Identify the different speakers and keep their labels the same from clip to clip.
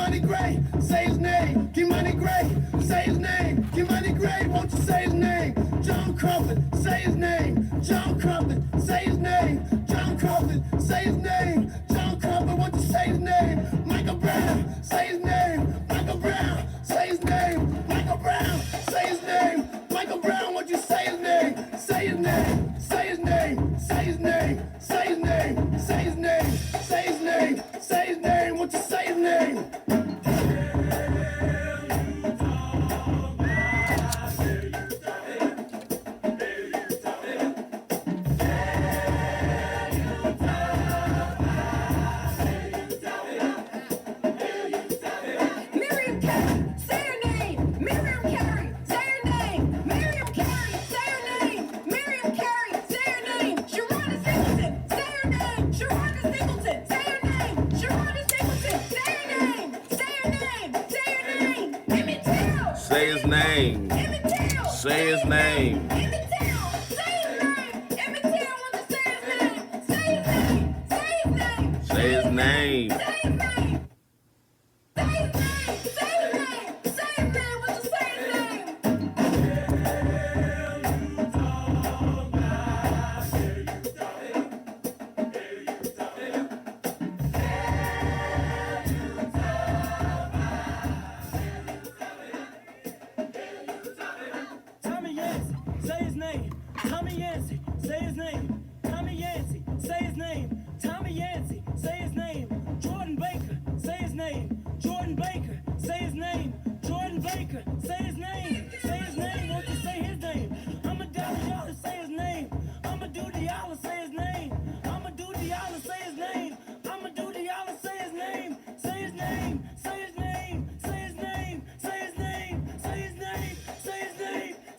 Speaker 1: Money Gray, say his name. Get Money Gray, say his name. Get Money Gray, won't you say his name? John Crawford, say his name. John Crawford, say his name. John Crawford, say his name. John Crawford, won't you say his name? Michael Brown, say his name. Michael Brown, say his name. Michael Brown, say his name. Michael Brown, won't you say his name? Say his name. Say his name. Say his name. Say his name. Say his name. Say his name. Say his name. Won't you say his name?
Speaker 2: Say his name. Say his name.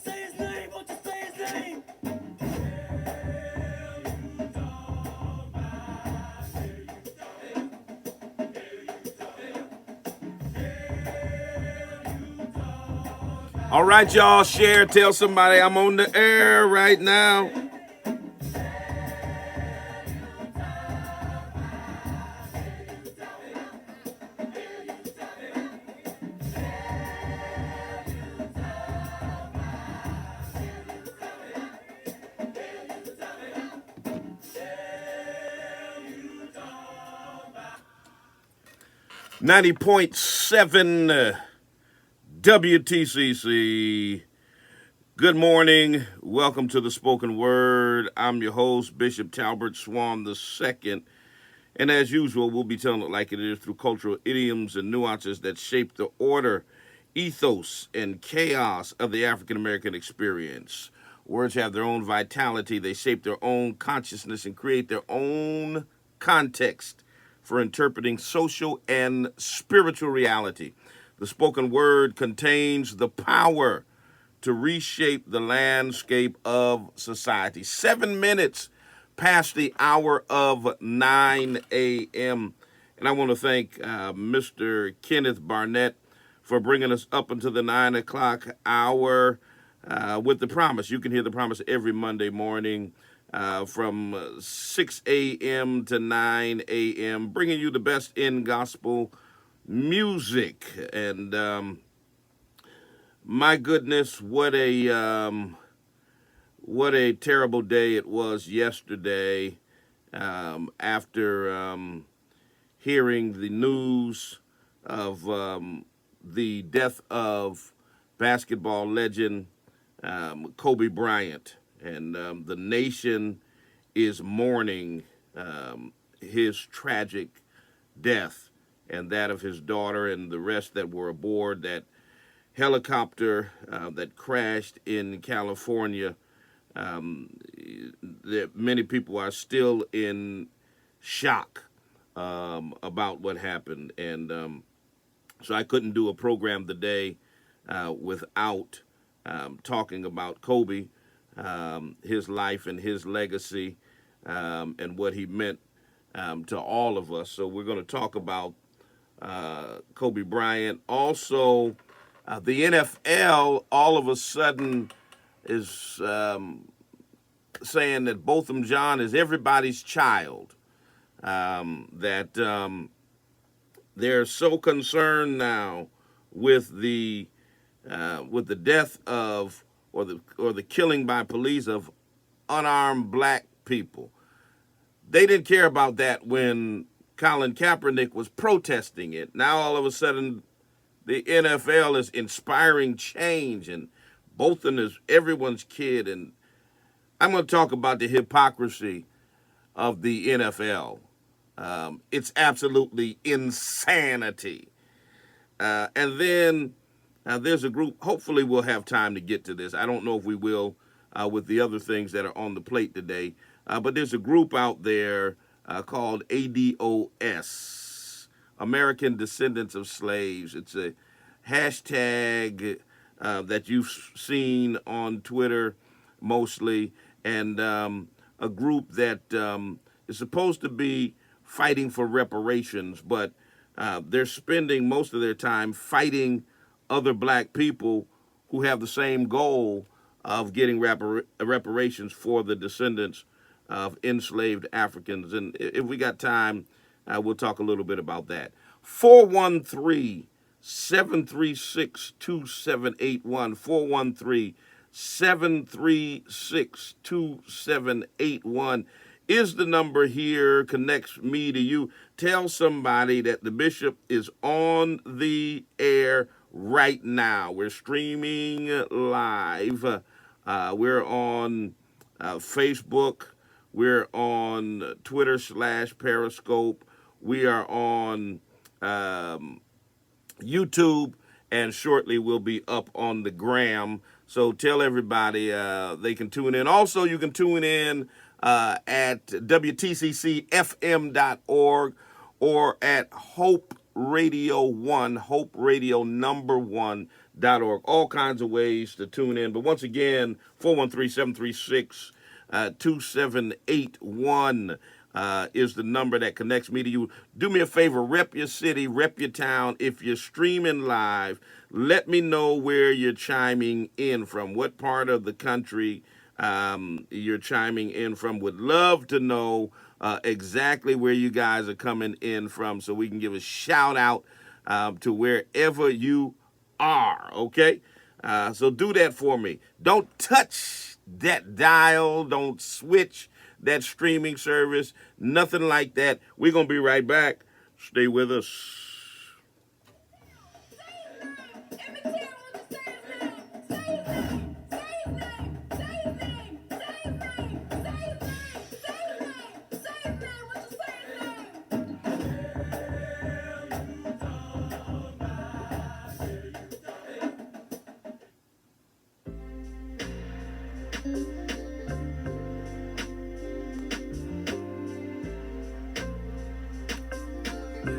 Speaker 2: Say his name. All right, y'all, share, tell somebody I'm on the air right now. .7 WTCC. Good morning. Welcome to the Spoken Word. I'm your host, Bishop Talbert Swan II. And as usual, we'll be telling it like it is through cultural idioms and nuances that shape the order, ethos, and chaos of the African American experience. Words have their own vitality. They shape their own consciousness and create their own context for interpreting social and spiritual reality. The spoken word contains the power to reshape the landscape of society. 7 minutes past the hour of 9 a.m. And I want to thank Mr. Kenneth Barnett for bringing us up until the 9 o'clock hour with the promise. You can hear the promise every Monday morning from 6 a.m. to 9 a.m., bringing you the best in gospel music. And my goodness, what a terrible day it was yesterday after hearing the news of the death of basketball legend Kobe Bryant. And the nation is mourning his tragic death and that of his daughter and the rest that were aboard that helicopter that crashed in California. That many people are still in shock about what happened. And so I couldn't do a program today without talking about Kobe, his life and his legacy, and what he meant to all of us. So we're going to talk about Kobe Bryant. Also, the NFL all of a sudden is saying that Botham John is everybody's child, that They're so concerned now with the death of or the killing by police of unarmed black people. They didn't care about that when Colin Kaepernick was protesting it. Now all of a sudden the NFL is inspiring change, and Botham is everyone's kid. And I'm going to talk about the hypocrisy of the NFL. It's absolutely insanity. And then there's a group, hopefully we'll have time to get to this. I don't know if we will with the other things that are on the plate today. But there's a group out there called ADOS, American Descendants of Slaves. It's a hashtag that you've seen on Twitter mostly, and a group that is supposed to be fighting for reparations, but they're spending most of their time fighting other black people who have the same goal of getting reparations for the descendants of enslaved Africans. And if we got time, we'll talk a little bit about that. 413-736-2781. 413-736-2781 is the number here. Connects me to you. Tell somebody that the bishop is on the air right now. We're streaming live. We're on Facebook. We're on Twitter /Periscope. We are on YouTube, and shortly we'll be up on the gram. So tell everybody they can tune in. Also, you can tune in at WTCCFM.org or at Hope Radio 1, Hope Radio #1.org. All kinds of ways to tune in. But once again, 413-736-2781 is the number that connects me to you. Do me a favor, rep your city, rep your town. If you're streaming live, let me know where you're chiming in from, what part of the country you're chiming in from. Would love to know exactly where you guys are coming in from so we can give a shout out to wherever you are, okay? So do that for me. Don't touch that dial. Don't switch that streaming service. Nothing like that. We're going to be right back. Stay with us.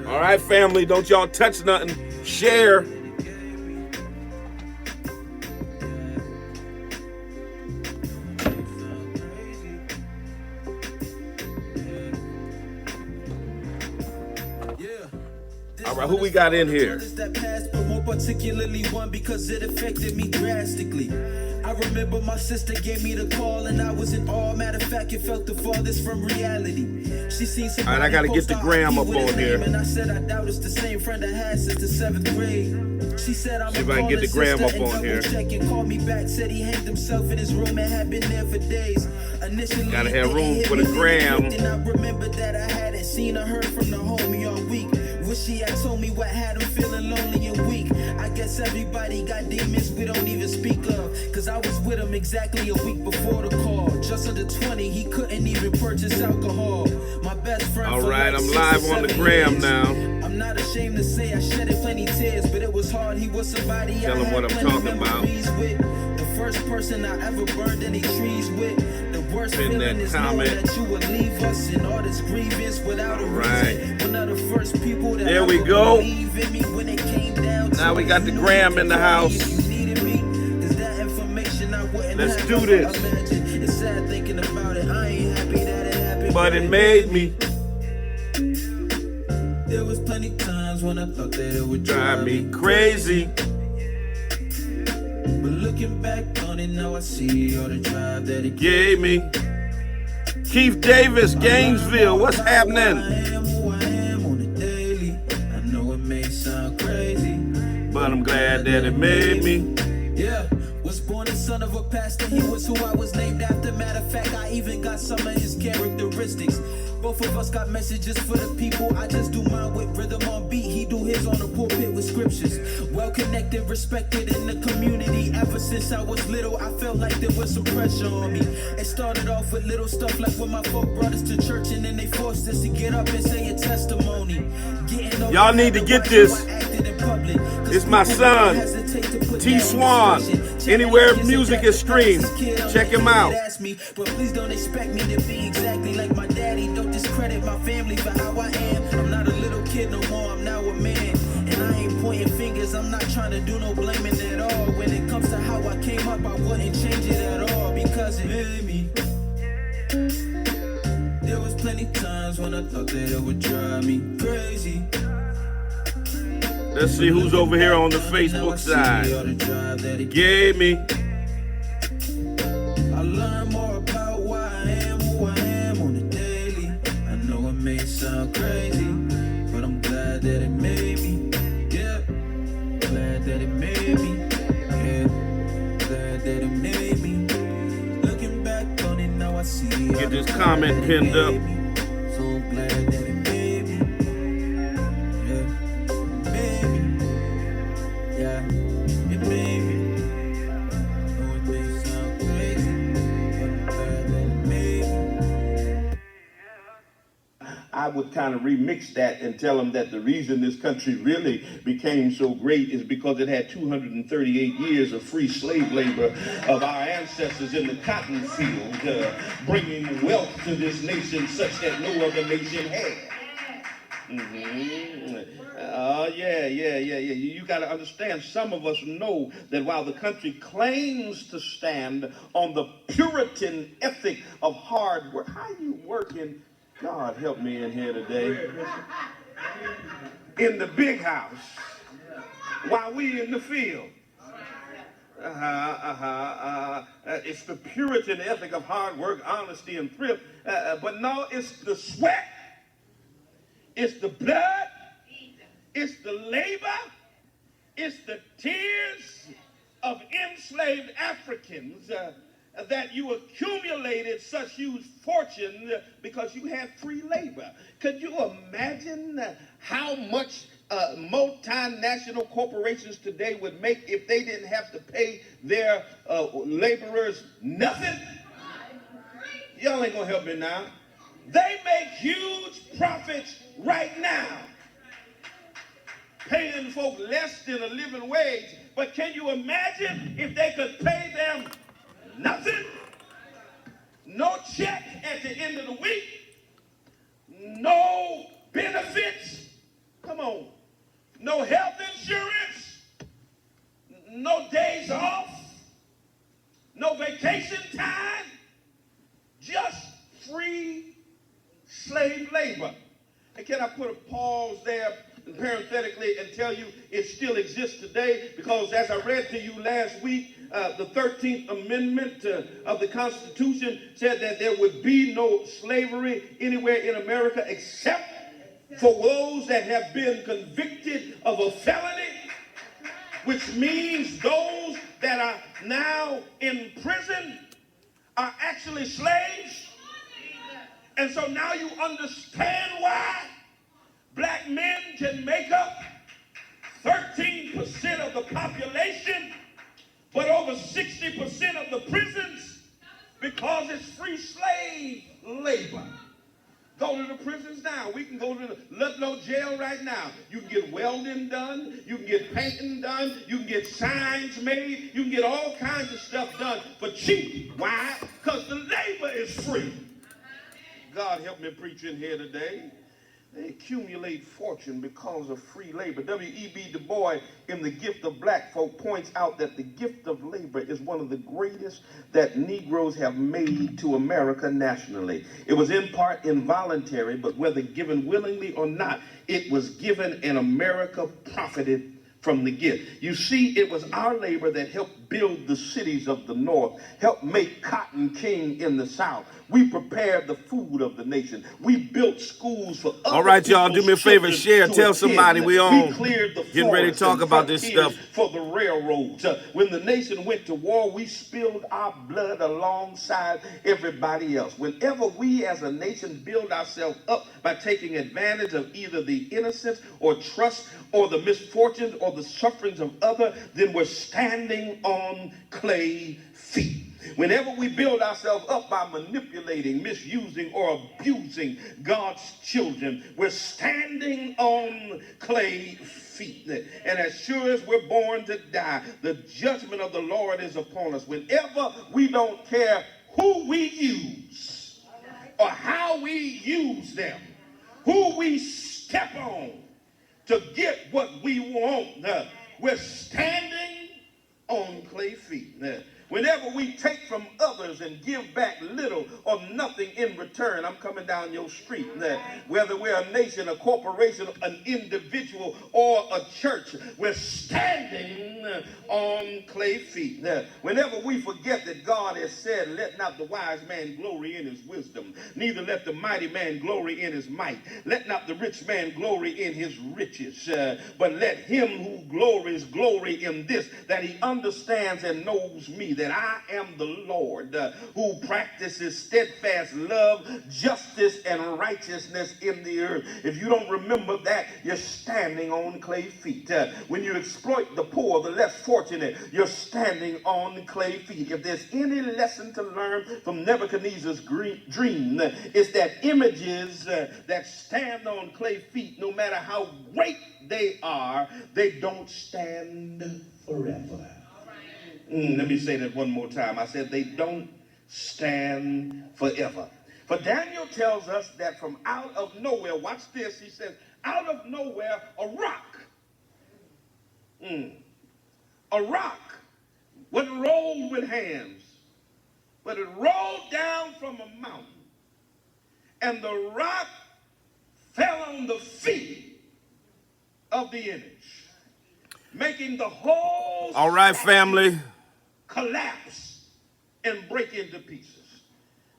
Speaker 2: All right, family, don't y'all touch nothing. Share. All right, who we got in here?
Speaker 3: More particularly one because it affected me drastically. I remember my sister gave me the call and I was in awe. Matter of fact, it felt the farthest from reality. She seen somebody.
Speaker 2: All right, I gotta get the gram up on here.
Speaker 3: And I said I doubt it's the same friend I had since the 7th grade. She said I'm
Speaker 2: see if I can get the gram up on here.
Speaker 3: Check and called me back. Said he hanged himself in his room and had been there for days. Initially,
Speaker 2: gotta have room for the gram.
Speaker 3: And I remember that I hadn't seen or heard from the homie all week. Wish she had told me what had him feeling lonely and weak. I guess everybody got demons we don't even speak of. Cause I was with him exactly a week before the call. Just under 20, he couldn't even purchase alcohol. My best friend.
Speaker 2: All right, I'm live on the gram now.
Speaker 3: I'm not ashamed to say I shedded plenty tears, but it was hard. He was somebody
Speaker 2: Tell
Speaker 3: I
Speaker 2: him
Speaker 3: had
Speaker 2: what I'm
Speaker 3: plenty
Speaker 2: talking about.
Speaker 3: with. The first person I ever burned any trees with. The worst
Speaker 2: Pin
Speaker 3: feeling
Speaker 2: that
Speaker 3: is knowing
Speaker 2: comment.
Speaker 3: that you would leave us in all this grievance without a reason. One of the first people that
Speaker 2: there we
Speaker 3: ever
Speaker 2: go.
Speaker 3: believed in me when it came down to
Speaker 2: Now we got the gram in the house.
Speaker 3: if you needed me, 'cause that information I wouldn't
Speaker 2: Let's
Speaker 3: have
Speaker 2: do
Speaker 3: ever
Speaker 2: this.
Speaker 3: imagined. It's sad thinking about it. I ain't happy that it happened,
Speaker 2: But it made me.
Speaker 3: There was plenty times when I thought that it would
Speaker 2: Drive me crazy.
Speaker 3: But looking back on it now, I see all the drive that it
Speaker 2: Gave me. Keith Davis, Gainesville, what's happening?
Speaker 3: I am who I am on the daily. I know
Speaker 2: that it made me.
Speaker 3: Yeah, was born the son of a pastor. He was who I was named after. Matter of fact, I even got some of his characteristics. Both of us got messages for the people. I just do mine with rhythm on beat. He do his on the pulpit with scriptures. Well connected, respected in the community. Ever since I was little, I felt like there was some pressure on me. It started off with little stuff like when my folk brought us to church and then they forced us to get up and say a testimony.
Speaker 2: Y'all need to get this. It's my son, T. Swan. Anywhere music is streamed, check him out.
Speaker 3: But please don't expect me to be exactly like my daddy. Don't discredit my family for how I am. I'm not a little kid no more, I'm now a man. And I ain't pointing fingers, I'm not trying to do no blaming at all. When it comes to how I came up, I wouldn't change it at all because it made me. There was plenty times when I thought that it would drive me crazy.
Speaker 2: Let's see who's over here on the Facebook side. Gave me.
Speaker 3: I learned more about why I am who I am on the daily. I know it may sound crazy, but I'm glad that it made me. Yeah, glad that it made me. Yeah, glad that it made me. Looking back on it now, I see.
Speaker 2: Get this comment pinned up.
Speaker 3: So glad that it made me. Yeah, made me. Yeah, it made me. Know it may sound crazy, but I'm glad that it made me.
Speaker 1: I would kind of remix that and tell them that the reason this country really became so great is because it had 238 years of free slave labor of our ancestors in the cotton field, bringing wealth to this nation such that no other nation had. Yeah. You got to understand, some of us know that while the country claims to stand on the Puritan ethic of hard work, how you working? God help me in here today. In the big house, while we in the field. It's the Puritan ethic of hard work, honesty, and thrift. But no, it's the sweat, it's the blood, it's the labor, it's the tears of enslaved Africans that you accumulated such huge fortune because you had free labor. Could you imagine how much multinational corporations today would make if they didn't have to pay their laborers nothing? Y'all ain't gonna help me now. They make huge profits right now, paying folk less than a living wage. But can you imagine if they could pay them nothing? No check at the end of the week, no benefits, come on, no health insurance, no days off, no vacation time, just free slave labor. And can I put a pause there parenthetically and tell you it still exists today? Because as I read to you last week, the 13th Amendment of the Constitution said that there would be no slavery anywhere in America except for those that have been convicted of a felony, which means those that are now in prison are actually slaves. And so now you understand why black men can make up 13% of the population, but over 60% of the prisons, because it's free slave labor. Go to the prisons now. We can go to the Ludlow jail right now. You can get welding done. You can get painting done. You can get signs made. You can get all kinds of stuff done for cheap. Why? Because the labor is free. God help me preach in here today. They accumulate fortune because of free labor. W.E.B. Du Bois, in The Gift of Black Folk, points out that the gift of labor is one of the greatest that Negroes have made to America nationally. It was in part involuntary, but whether given willingly or not, it was given, and America profited
Speaker 2: from the gift. You see, it was our labor that helped build the cities of the north, helped make cotton king in the south. We prepared the food of the nation. We built schools for other
Speaker 4: All right, y'all, do me a favor,
Speaker 2: children
Speaker 4: share,
Speaker 2: to
Speaker 4: tell
Speaker 2: attend.
Speaker 4: somebody we on.
Speaker 2: Cleared the
Speaker 4: Getting ready to talk
Speaker 2: and
Speaker 4: about this
Speaker 2: frontiers
Speaker 4: stuff.
Speaker 2: for the railroads. When the nation went to war, we spilled our blood alongside everybody else. Whenever we as a nation build ourselves up by taking advantage of either the innocence or trust or the misfortunes or the sufferings of others, then we're standing on clay feet. Whenever we build ourselves up by manipulating, misusing, or abusing God's children, we're standing on clay feet. And as sure as we're born to die, the judgment of the Lord is upon us. Whenever we don't care who we use or how we use them, who we step on to get what we want, we're standing on clay feet. Whenever we take from others and give back little or nothing in return, I'm coming down your street. Whether we're a nation, a corporation, an individual, or a church, we're standing on clay feet. Whenever we forget that God has said, let not the wise man glory in his wisdom, neither let the mighty man glory in his might, let not the rich man glory in his riches, but let him who glories glory in this, that he understands and knows me, that I am the Lord who practices steadfast love, justice, and righteousness in the earth. If you don't remember that, you're standing on clay feet. When you exploit the poor, the less fortunate, you're standing on clay feet. If there's any lesson to learn from Nebuchadnezzar's dream, it's that images that stand on clay feet, no matter how great they are, they don't stand forever. Let me say that one more time. I said they don't stand forever. For Daniel tells us that from out of nowhere, watch this, he says, out of nowhere, a rock. A rock wasn't rolled with hands, but it rolled down from a mountain. And the rock fell on the feet of the image, making the whole
Speaker 4: All right, family.
Speaker 2: collapse and break into pieces.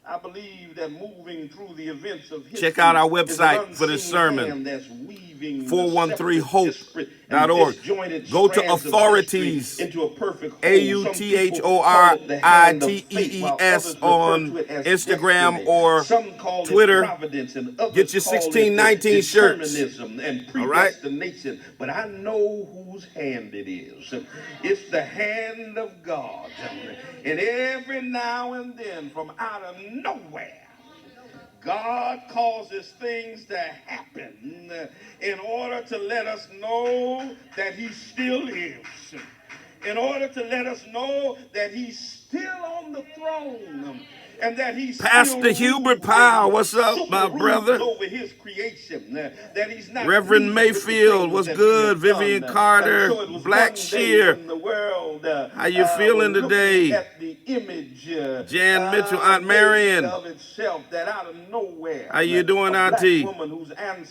Speaker 2: I believe that moving through the events of history,
Speaker 4: check out our website for this sermon, 413hope.org. Go to authorities, AUTHORITEES on Instagram or Twitter. Get your 1619 shirts.
Speaker 2: All right. But I know whose hand it is. It's the hand of God. And every now and then, from out of nowhere, God causes things to happen in order to let us know that he still lives. In order to let us know that he's still on the throne. And that he's
Speaker 4: Pastor Hubert Powell, what's up, my brother?
Speaker 2: Over his creation, that he's not
Speaker 4: Reverend Mayfield, what's good? Vivian Carter, Black Shear. How you feeling today? Jan Mitchell, Aunt Marion. How you doing, Auntie?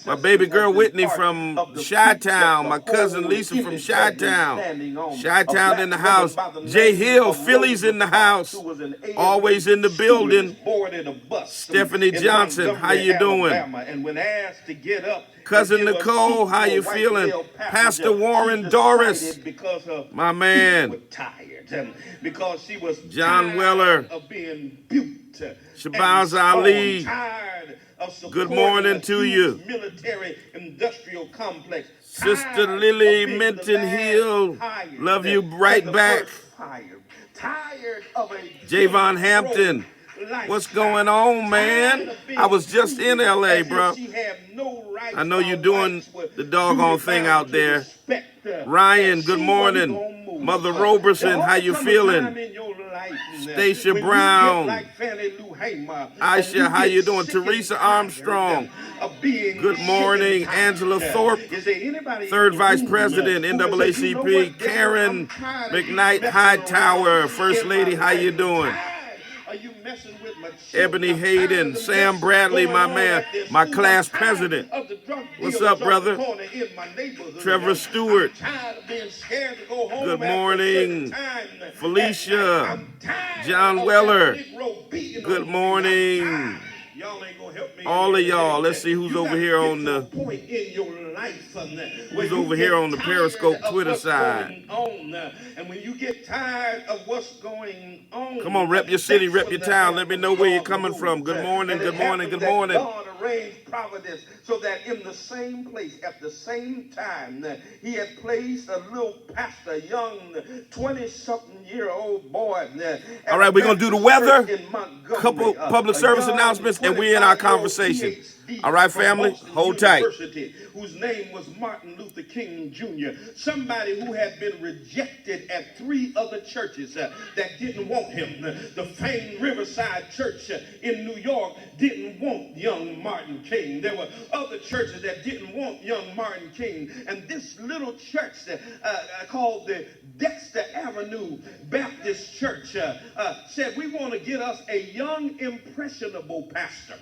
Speaker 4: My baby girl Whitney from Chi-Town. My cousin Lisa from Chi-Town. Chi-Town in the house. Jay Hill, Philly's in the house. Always in the building. Stephanie Johnson, how you doing? Cousin Nicole, how you feeling? Pastor Warren Doris, my man. John Weller, Shabazz Ali, good morning to you. Sister Lily Minton Hill, love you right back. Javon Hampton, what's going on, man? I was just in LA, bro. I know you're doing the doggone thing out there. Ryan, good morning. Mother Roberson, how you feeling? Stacia Brown. Aisha, how you doing? Teresa Armstrong. Good morning. Angela Thorpe, third vice president, NAACP. Karen McKnight Hightower, first lady, how you doing?
Speaker 2: messing with my children. Ebony Hayden, Sam Bradley, my man, my class president. What's up, brother? Trevor Stewart. Good morning. Felicia. John Weller. Good morning. All of y'all. Let's see who's over here on the Periscope Twitter side. And when you get tired of what's going on, come on, rep your city, rep your town. Let me know where you're coming from. Good morning, good morning, good morning. God arranged providence so that in the same place, at the same time, he had placed a little pastor, young 20-something-year-old boy. All right, we're going to do the weather, couple public service announcements, and we're in our conversation. All right, family, hold tight. Whose name was Martin Luther King Jr., somebody who had been rejected at 3 other churches that didn't want him. The famed Riverside Church in New York didn't want young Martin King. There were other churches that didn't want young Martin King. And this little church called the Dexter Avenue Baptist Church said, we want to get us a young, impressionable pastor,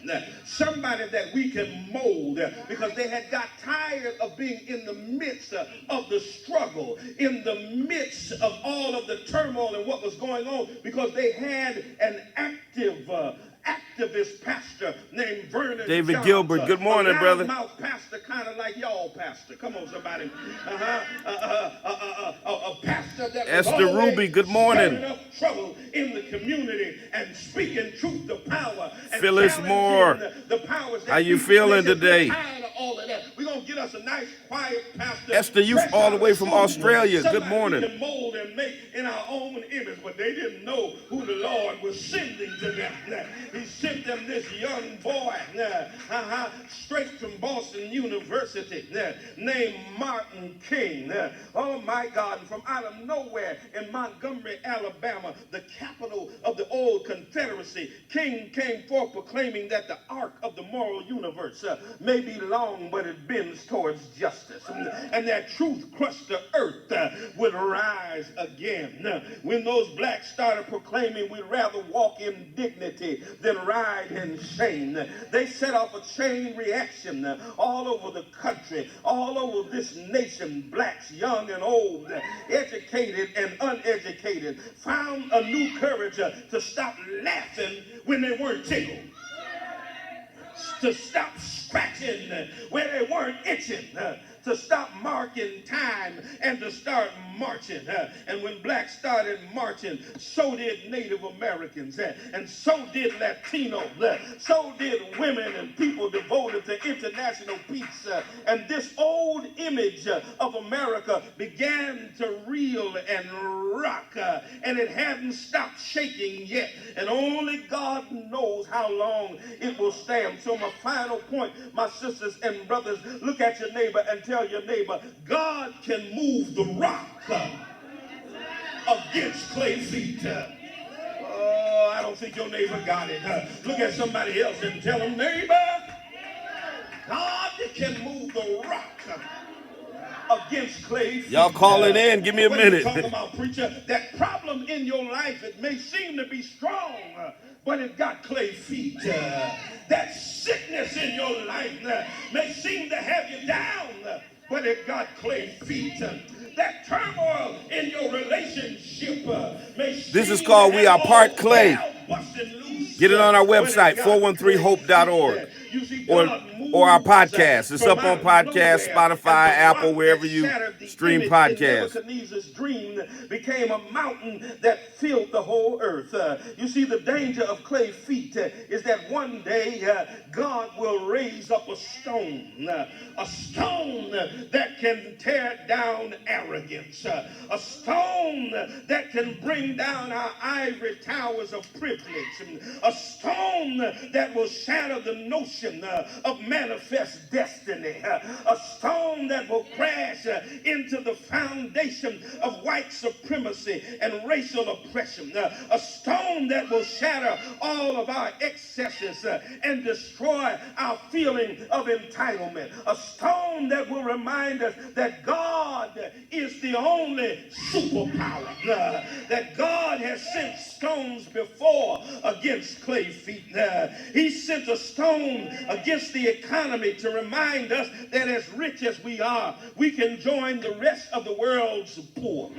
Speaker 2: somebody that we can mold, because they had got tired of being in the midst of the struggle, in the midst of all of the turmoil and what was going on, because they had an activist pastor named Vernon
Speaker 4: David
Speaker 2: Johns,
Speaker 4: Gilbert. Good morning, brother.
Speaker 2: Mouth pastor, kind of like y'all pastor. Come on, somebody. A pastor that
Speaker 4: Esther Ruby. Good morning.
Speaker 2: Stirring up trouble in the community and speaking truth to power. And
Speaker 4: Phyllis Moore.
Speaker 2: The powers that
Speaker 4: how you feeling today?
Speaker 2: We're going to get us a nice, quiet pastor.
Speaker 4: Esther, you all the way from Australia. Good morning.
Speaker 2: We can mold and make in our own image, but they didn't know who the Lord was sending to them. He sent them this young boy, straight from Boston University, named Martin King. Oh, my God. And from out of nowhere in Montgomery, Alabama, the capital of the old Confederacy, King came forth proclaiming that the arc of the moral universe may be long, but it bends towards justice. And that truth crushed the earth would rise again. When those blacks started proclaiming we'd rather walk in dignity than ride in shame, they set off a chain reaction all over the country, all over this nation. Blacks, young and old, educated and uneducated, found a new courage to stop laughing when they weren't tickled, to stop scratching where they weren't itching, to stop marking time and to start marching. And when blacks started marching, so did Native Americans, and so did Latinos, so did women and people devoted to international peace. And this old image of America began to reel and rock, and it hadn't stopped shaking yet. And only God knows how long it will stand. So my final point, my sisters and brothers, look at your neighbor and tell your neighbor, God can move the rock against clay feet. Oh, I don't think your neighbor got it. Look at somebody else and tell them, neighbor, God can move the rock against clay feet.
Speaker 4: Y'all calling in. Give me a minute.
Speaker 2: Talk about, preacher, that problem in your life, it may seem to be strong, but it got clay feet. That sickness in your life may seem to have you down, but it got clay feet. That turmoil in your relationship may seem
Speaker 4: This is called We Are Part Clay.
Speaker 2: loose,
Speaker 4: Get it on our website, 413hope.org. Or our podcast. It's up on podcast, Spotify, Apple, wherever you stream podcasts.
Speaker 2: Nebuchadnezzar's dream became a mountain that filled the whole earth. You see, the danger of clay feet is that one day God will raise up a stone that can tear down arrogance, a stone that can bring down our ivory towers of privilege, a stone that will shatter the notion of manifest destiny, a stone that will crash into the foundation of white supremacy and racial oppression. A stone that will shatter all of our excesses and destroy our feeling of entitlement. A stone that will remind us that God is the only superpower. That God has sent stones before against clay feet. He sent a stone against the economy to remind us that as rich as we are, we can join the rest of the world's poor.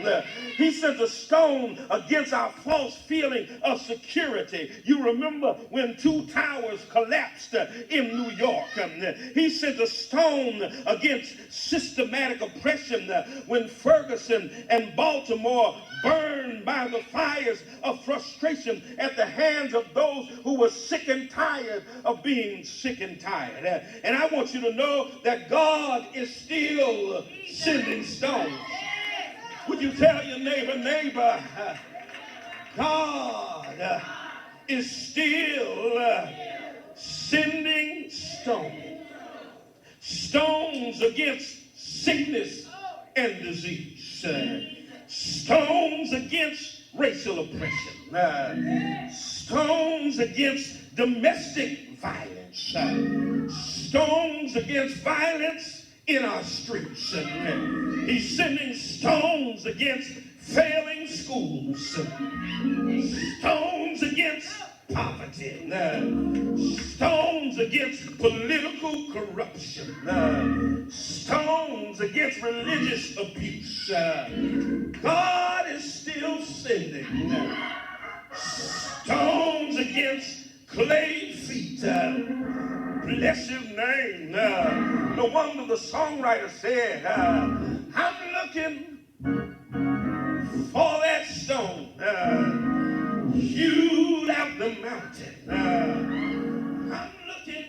Speaker 2: He sent a stone against our false feeling of security. You remember when 2 towers collapsed in New York. He sent a stone against systematic oppression when Ferguson and Baltimore burned by the fires of frustration at the hands of those who were sick and tired of being sick and tired. And I want you to know that God is still sending stones. Would you tell your neighbor, God is still sending stones. Stones against sickness and disease. Stones against racial oppression. Stones against domestic violence. Stones against violence in our streets. He's sending stones against failing schools. Stones against poverty. Stones against political corruption. Stones against religious abuse. God is still sending stones against clay feet. Bless his name. No wonder the songwriter said, I'm looking for that stone. Hewed out the mountain. I'm looking.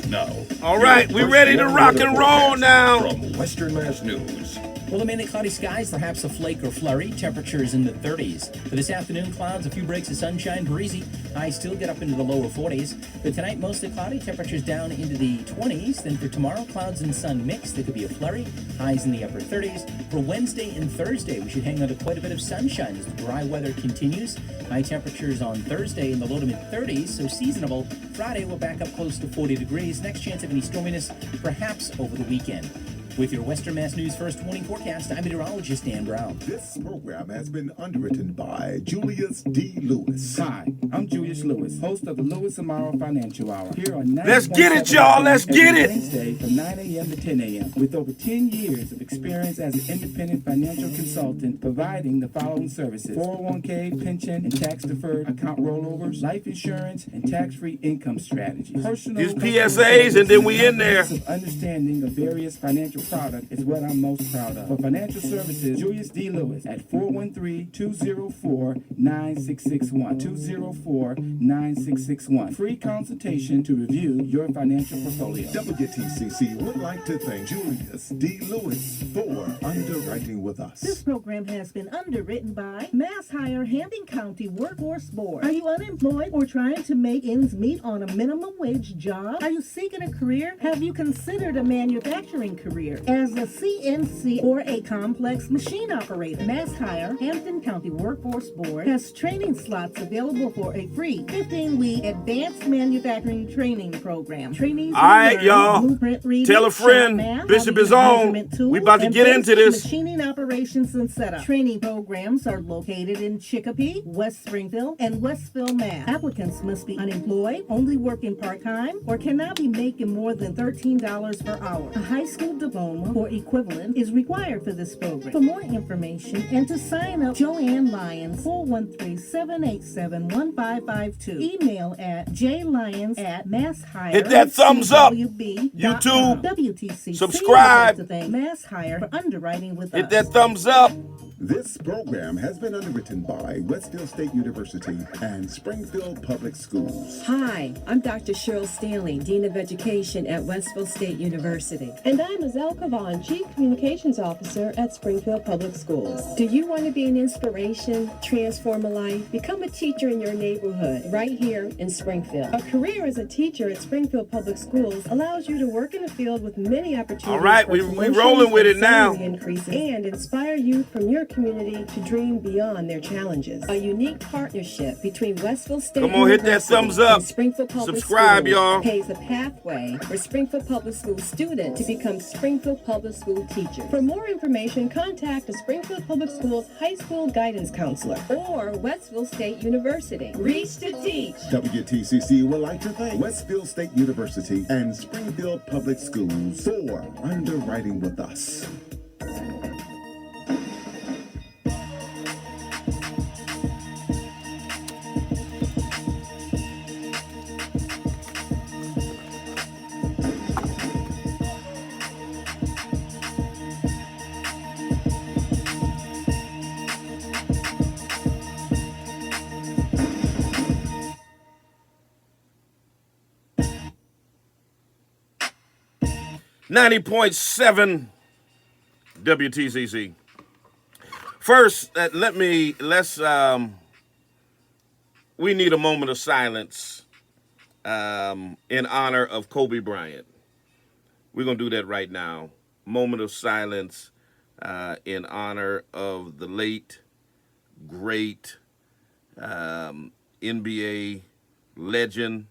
Speaker 4: No. All right, we ready to rock and roll now.
Speaker 5: From Western Mass News.
Speaker 6: Well, mainly cloudy skies, perhaps a flake or flurry. Temperatures in the 30s. For this afternoon, clouds, a few breaks of sunshine, breezy. Highs still get up into the lower 40s. For tonight, mostly cloudy, temperatures down into the 20s. Then for tomorrow, clouds and sun mix. There could be a flurry. Highs in the upper 30s. For Wednesday and Thursday, we should hang on to quite a bit of sunshine as the dry weather continues. High temperatures on Thursday in the low to mid 30s, so seasonable. Friday, we're back up close to 40 degrees. Next chance of any storminess, perhaps over the weekend. With your Western Mass News First Warning Forecast, I'm meteorologist Dan Brown.
Speaker 7: This program has been underwritten by Julius D. Lewis.
Speaker 8: Hi, I'm Julius Lewis, host of the Lewis and Morrow Financial Hour. Here on
Speaker 4: Let's get it, y'all. Let's get it.
Speaker 8: Wednesday from 9 a.m. to 10 a.m. With over 10 years of experience as an independent financial consultant, providing the following services: 401k, pension, and tax-deferred account rollovers, life insurance, and tax-free income strategies. Personal
Speaker 4: Use PSAs, and then we in there.
Speaker 8: Understanding of various financial product is what I'm most proud of. For financial services, Julius D. Lewis at 413-204-9661. 204-9661. Free consultation to review your financial portfolio.
Speaker 7: WTCC would like to thank Julius D. Lewis for underwriting with us.
Speaker 9: This program has been underwritten by Mass Hire Hampton County Workforce Board. Are you unemployed or trying to make ends meet on a minimum wage job? Are you seeking a career? Have you considered a manufacturing career as a CNC or a complex machine operator? Mass Hire Hampton County Workforce Board has training slots available for a free 15-week advanced manufacturing training program. Trainees
Speaker 4: all right, y'all.
Speaker 9: Blueprint reading,
Speaker 4: Tell a friend.
Speaker 9: math,
Speaker 4: Bishop is on. We about to get into this.
Speaker 9: Machining operations and setup. Training programs are located in Chicopee, West Springfield, and Westville, Mass. Applicants must be unemployed, only working part-time, or cannot be making more than $13 per hour. A high school diploma or equivalent is required for this program. For more information and to sign up, Joanne Lyons, 413-787-1552. Email at jlyons@masshire.
Speaker 4: Hit that thumbs up. YouTube.
Speaker 9: WTC.
Speaker 4: Subscribe.
Speaker 9: Mass Hire for underwriting with us.
Speaker 4: Hit that thumbs up.
Speaker 7: This program has been underwritten by Westfield State University and Springfield Public Schools.
Speaker 10: Hi, I'm Dr. Cheryl Stanley, Dean of Education at Westfield State University.
Speaker 11: And I'm Azelle Kavan, Chief Communications Officer at Springfield Public Schools.
Speaker 10: Do you want to be an inspiration, transform a life? Become a teacher in your neighborhood, right here in Springfield.
Speaker 11: A career as a teacher at Springfield Public Schools allows you to work in a field with many opportunities.
Speaker 2: All right, we rolling with it now.
Speaker 11: Increases and inspire youth from your community to dream beyond their challenges.
Speaker 10: A unique partnership between Westfield State
Speaker 2: Come on, hit that thumbs up.
Speaker 10: and Springfield Public
Speaker 2: Subscribe,
Speaker 10: Schools
Speaker 2: y'all.
Speaker 10: Pays a pathway for Springfield Public School students to become Springfield Public School teachers.
Speaker 11: For more information, contact the Springfield Public Schools High School Guidance Counselor
Speaker 10: or Westfield State University. Reach to teach.
Speaker 7: WTCC would like to thank Westfield State University and Springfield Public Schools for underwriting with us.
Speaker 2: .7 WTCC. First, we need a moment of silence in honor of Kobe Bryant. We're going to do that right now. Moment of silence in honor of the late, great NBA legend,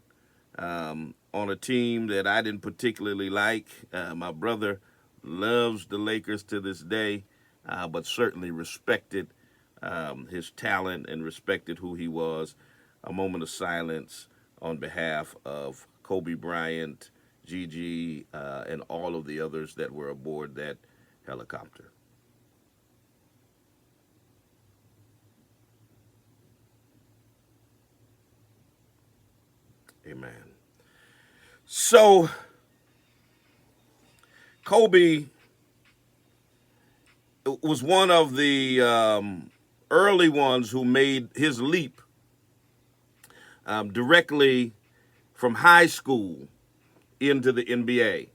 Speaker 2: on a team that I didn't particularly like. My brother loves the Lakers to this day, but certainly respected his talent and respected who he was. A moment of silence on behalf of Kobe Bryant, Gigi, and all of the others that were aboard that helicopter. Amen. So, Kobe was one of the early ones who made his leap directly from high school into the NBA.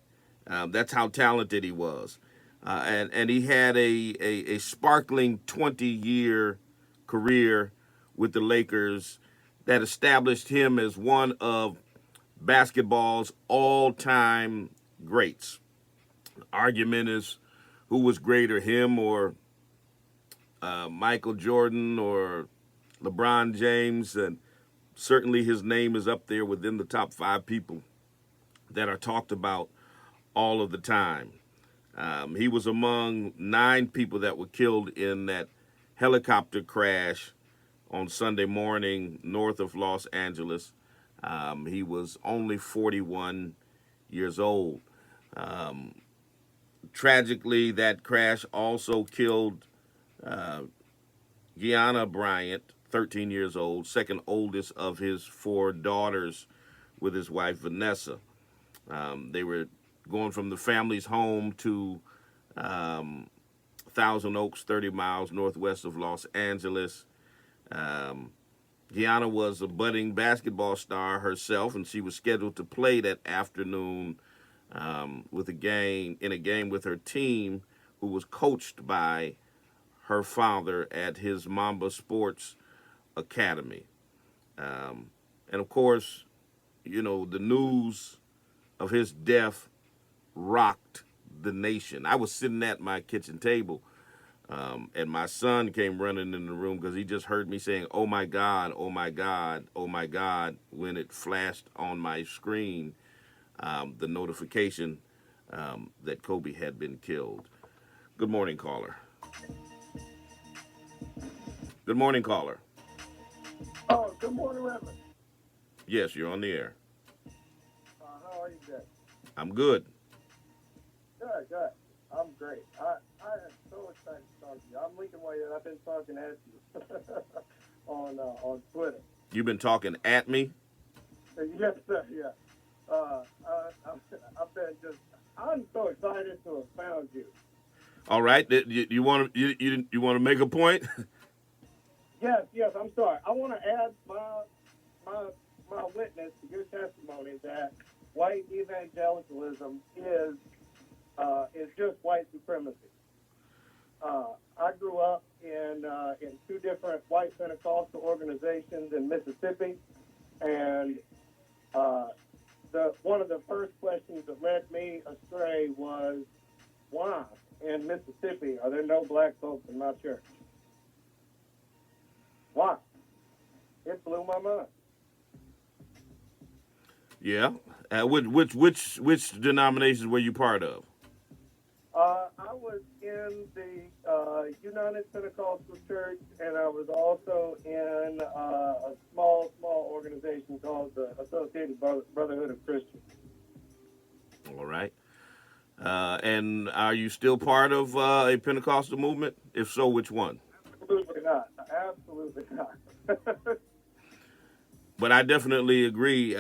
Speaker 2: That's how talented he was. And he had a sparkling 20-year career with the Lakers that established him as one of basketball's all-time greats. The argument is who was greater, him or Michael Jordan or LeBron James, and certainly his name is up there within the top 5 people that are talked about all of the time. He was among 9 people that were killed in that helicopter crash on Sunday morning north of Los Angeles. He was only 41 years old. Tragically, that crash also killed Gianna Bryant, 13 years old, second oldest of his 4 daughters with his wife Vanessa. They were going from the family's home to Thousand Oaks, 30 miles northwest of Los Angeles. Gianna was a budding basketball star herself, and she was scheduled to play that afternoon in a game with her team, who was coached by her father at his Mamba Sports Academy. And of course, you know, the news of his death rocked the nation. I was sitting at my kitchen table, and my son came running in the room because he just heard me saying, "Oh my God, oh my God, oh my God," when it flashed on my screen, the notification that Kobe had been killed. Good morning, caller. Good morning, caller.
Speaker 12: Oh, good morning, Reverend.
Speaker 2: Yes, you're on the air.
Speaker 12: How are you today?
Speaker 2: I'm good.
Speaker 12: Good, good. I'm great. I am so excited to talk to you. I'm Lincoln Way, and I've been talking at you on Twitter.
Speaker 2: You've been talking at me?
Speaker 12: Yes, sir, yeah. I'm so excited to have found you.
Speaker 2: All right. You want to you want to make a point?
Speaker 12: Yes, I'm sorry. I want to add my witness to your testimony that white evangelicalism is just white supremacy. I grew up in two different white Pentecostal organizations in Mississippi, and one of the first questions that led me astray was, why in Mississippi are there no black folks in my church? Why? It blew my mind.
Speaker 2: Yeah. Which denominations were you part of?
Speaker 12: I was in the United Pentecostal Church, and I was also in a small organization called the Associated Brotherhood of Christians.
Speaker 2: All right. And are you still part of a Pentecostal movement? If so, which one?
Speaker 12: Absolutely not. Absolutely not.
Speaker 2: But I definitely agree.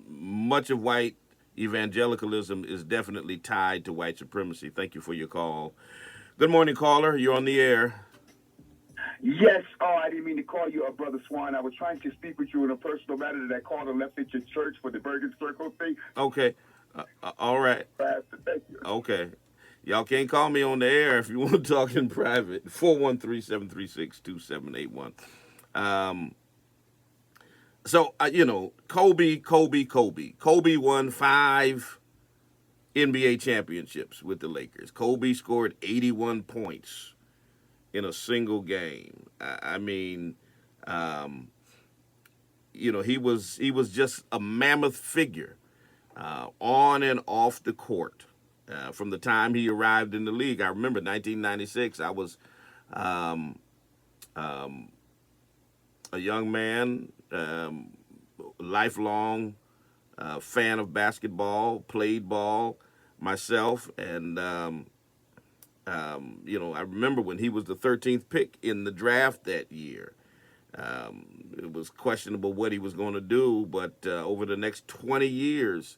Speaker 2: Much of white evangelicalism is definitely tied to white supremacy. Thank you for your call. Good morning, caller. You're on the air.
Speaker 13: Yes. Oh, I didn't mean to call you, Brother Swan. I was trying to speak with you in a personal matter that called and left at your church for the Bergen Circle thing.
Speaker 2: Okay. All right.
Speaker 13: Thank you.
Speaker 2: Okay. Y'all can't call me on the air if you want to talk in private. 413-736-2781. So, Kobe. Kobe won 5 NBA championships with the Lakers. Kobe scored 81 points in a single game. He was just a mammoth figure on and off the court. From the time he arrived in the league, I remember 1996. I was a young man, lifelong fan of basketball, played ball myself, and I remember when he was the 13th pick in the draft that year. It was questionable what he was going to do, but over the next 20 years,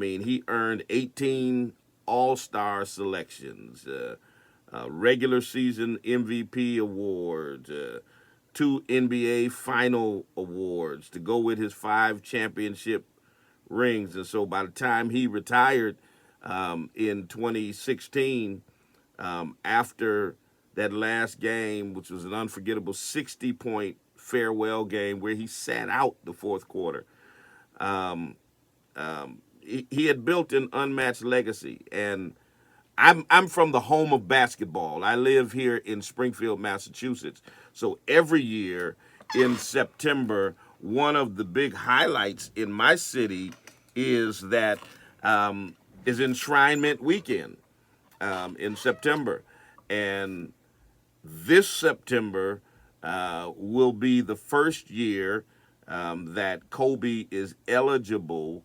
Speaker 2: he earned 18 All-Star selections, regular season MVP awards, 2 NBA final awards to go with his 5 championship rings. And so by the time he retired in 2016, after that last game, which was an unforgettable 60-point farewell game where he sat out the fourth quarter, he had built an unmatched legacy. And I'm from the home of basketball. I live here in Springfield, Massachusetts. So every year in September, one of the big highlights in my city is that is Enshrinement Weekend in September. And this September will be the first year that Kobe is eligible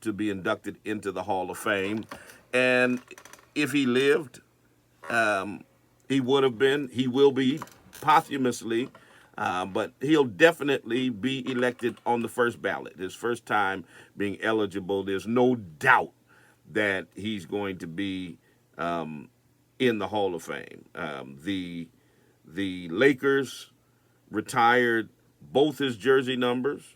Speaker 2: to be inducted into the Hall of Fame. And if he lived, he would have been, he will be posthumously, but he'll definitely be elected on the first ballot. His first time being eligible, there's no doubt that he's going to be in the Hall of Fame. The Lakers retired both his jersey numbers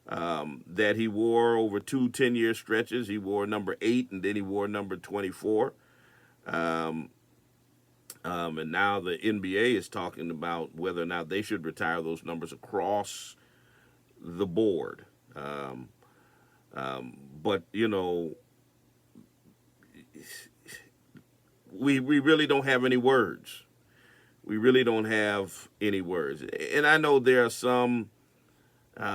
Speaker 2: that he wore over 2 10-year stretches. He wore number 8 and then he wore number 24. And now the NBA is talking about whether or not they should retire those numbers across the board. But, we really don't have any words. We really don't have any words. And I know there are some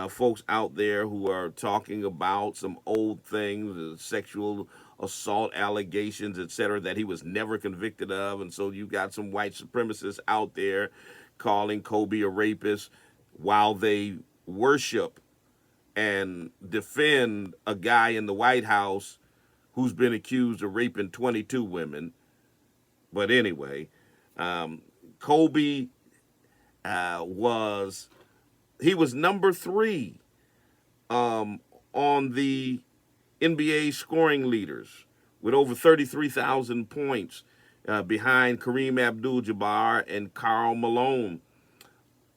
Speaker 2: folks out there who are talking about some old things, sexual assault allegations, etc., that he was never convicted of. And so you got some white supremacists out there calling Kobe a rapist while they worship and defend a guy in the White House who's been accused of raping 22 women. But anyway, Kobe was number 3 on the NBA scoring leaders with over 33,000 points behind Kareem Abdul-Jabbar and Karl Malone,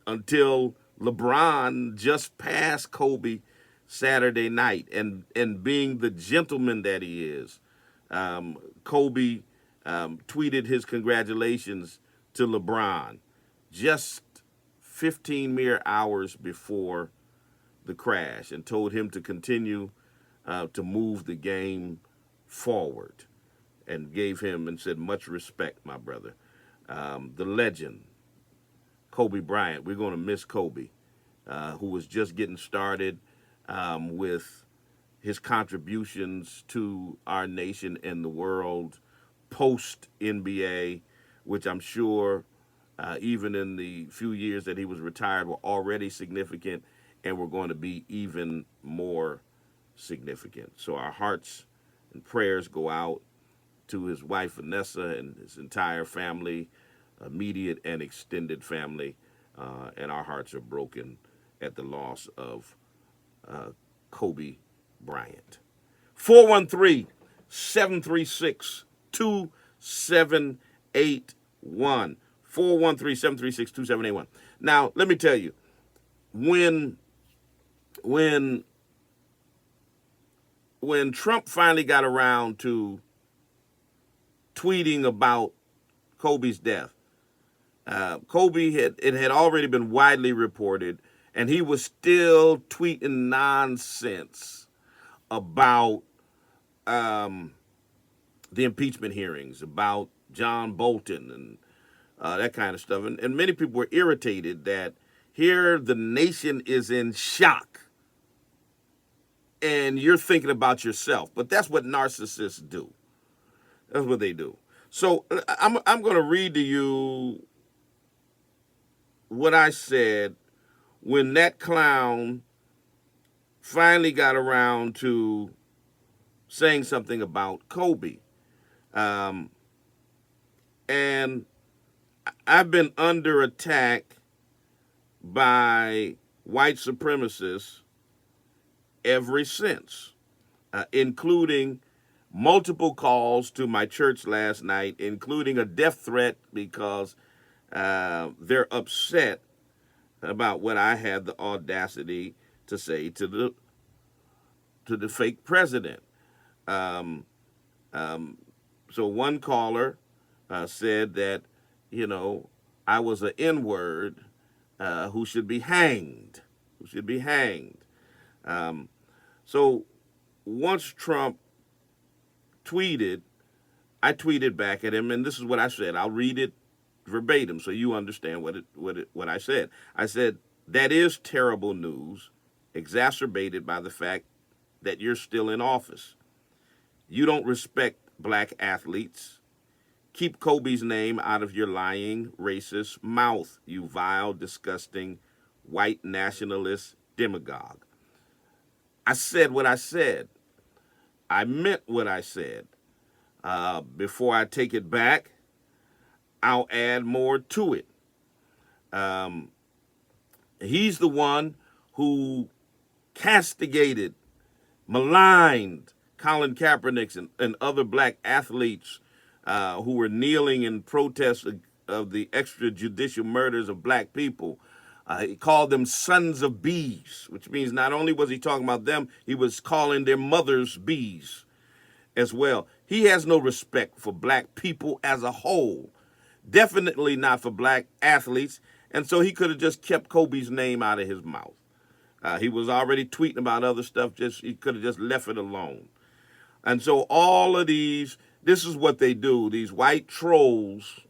Speaker 2: until LeBron just passed Kobe Saturday night. And being the gentleman that he is, Kobe tweeted his congratulations to LeBron just 15 mere hours before the crash, and told him to continue to move the game forward, and gave him and said, much respect, my brother. The legend, Kobe Bryant. We're going to miss Kobe, who was just getting started with his contributions to our nation and the world post-NBA, which I'm sure even in the few years that he was retired were already significant and were going to be even more significant. So our hearts and prayers go out to his wife, Vanessa, and his entire family, immediate and extended family, and our hearts are broken at the loss of Kobe Bryant. 413-736-2781. 413-736-2781. Now, let me tell you, when Trump finally got around to tweeting about Kobe's death, it had already been widely reported, and he was still tweeting nonsense about the impeachment hearings, about John Bolton and that kind of stuff. And many people were irritated that here the nation is in shock and you're thinking about yourself. But that's what narcissists do. That's what they do. So I'm going to read to you what I said when that clown finally got around to saying something about Kobe. And I've been under attack by white supremacists ever since, including multiple calls to my church last night, including a death threat because they're upset about what I had the audacity to say to the fake president. So one caller said that, I was an N-word who should be hanged. So once Trump tweeted, I tweeted back at him, and this is what I said. I'll read it verbatim so you understand what I said. I said, that is terrible news, exacerbated by the fact that you're still in office. You don't respect black athletes. Keep Kobe's name out of your lying, racist mouth, you vile, disgusting, white nationalist demagogue. I said what I said. I meant what I said. Before I take it back, I'll add more to it. He's the one who castigated, maligned Colin Kaepernick and other black athletes who were kneeling in protest of the extrajudicial murders of black people. He called them sons of bees, which means not only was he talking about them, he was calling their mothers bees as well. He has no respect for black people as a whole, definitely not for black athletes, and so he could have just kept Kobe's name out of his mouth. He was already tweeting about other stuff, he could have just left it alone. And so all of these, this is what they do, these white trolls.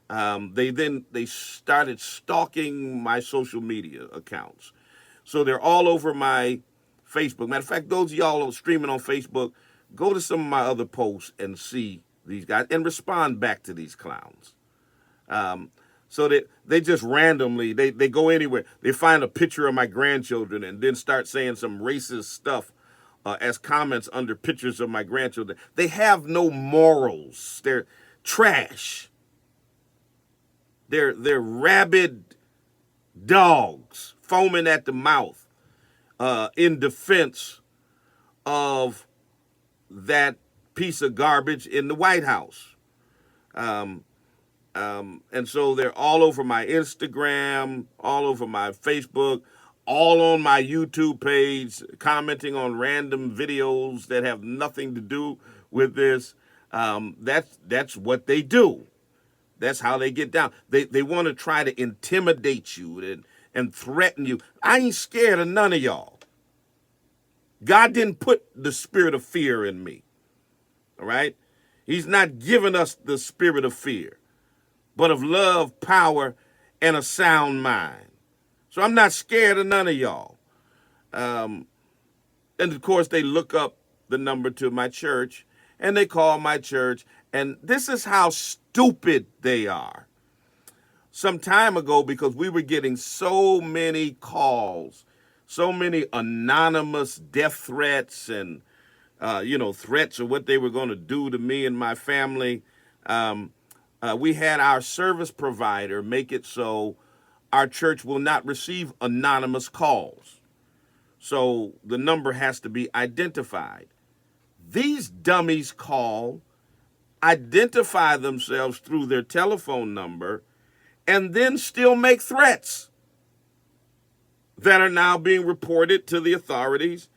Speaker 2: They started stalking my social media accounts. So they're all over my Facebook. Matter of fact, those of y'all streaming on Facebook, go to some of my other posts and see these guys and respond back to these clowns. So that they just randomly, they go anywhere. They find a picture of my grandchildren and then start saying some racist stuff as comments under pictures of my grandchildren. They have no morals. They're trash. They're rabid dogs foaming at the mouth in defense of that piece of garbage in the White House. And so they're all over my Instagram, all over my Facebook, all on my YouTube page, commenting on random videos that have nothing to do with this. That's what they do. That's how they get down. They want to try to intimidate you and threaten you. I ain't scared of none of y'all. God didn't put the spirit of fear in me. All right? He's not given us the spirit of fear, but of love, power, and a sound mind. So I'm not scared of none of y'all. And of course, they look up the number to my church, and they call my church, and this is how stupid they are. Some time ago, because we were getting so many calls, so many anonymous death threats and, threats of what they were going to do to me and my family, we had our service provider make it so our church will not receive anonymous calls. So the number has to be identified. These dummies call, identify themselves through their telephone number, and then still make threats that are now being reported to the authorities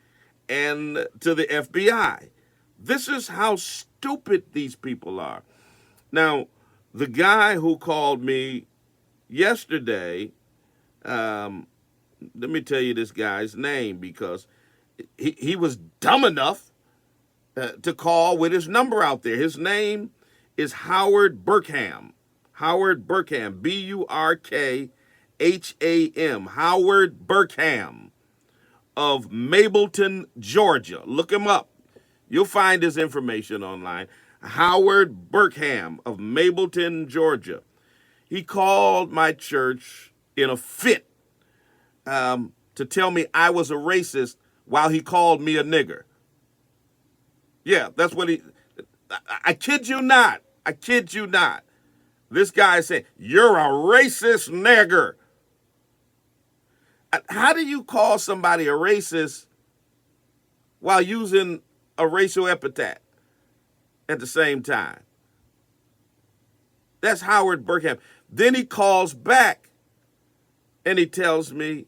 Speaker 2: and to the FBI. This is how stupid these people are. Now, the guy who called me yesterday, let me tell you this guy's name, because he was dumb enough to call with his number out there. His name is Howard Burkham. Howard Burkham, Burkham, Howard Burkham of Mableton, Georgia. Look him up. You'll find his information online. Howard Burkham of Mableton, Georgia. He called my church in a fit to tell me I was a racist while he called me a nigger. Yeah, that's what I kid you not. I kid you not. This guy said, "You're a racist nigger." How do you call somebody a racist while using a racial epithet at the same time? That's Howard Burkham. Then he calls back and he tells me,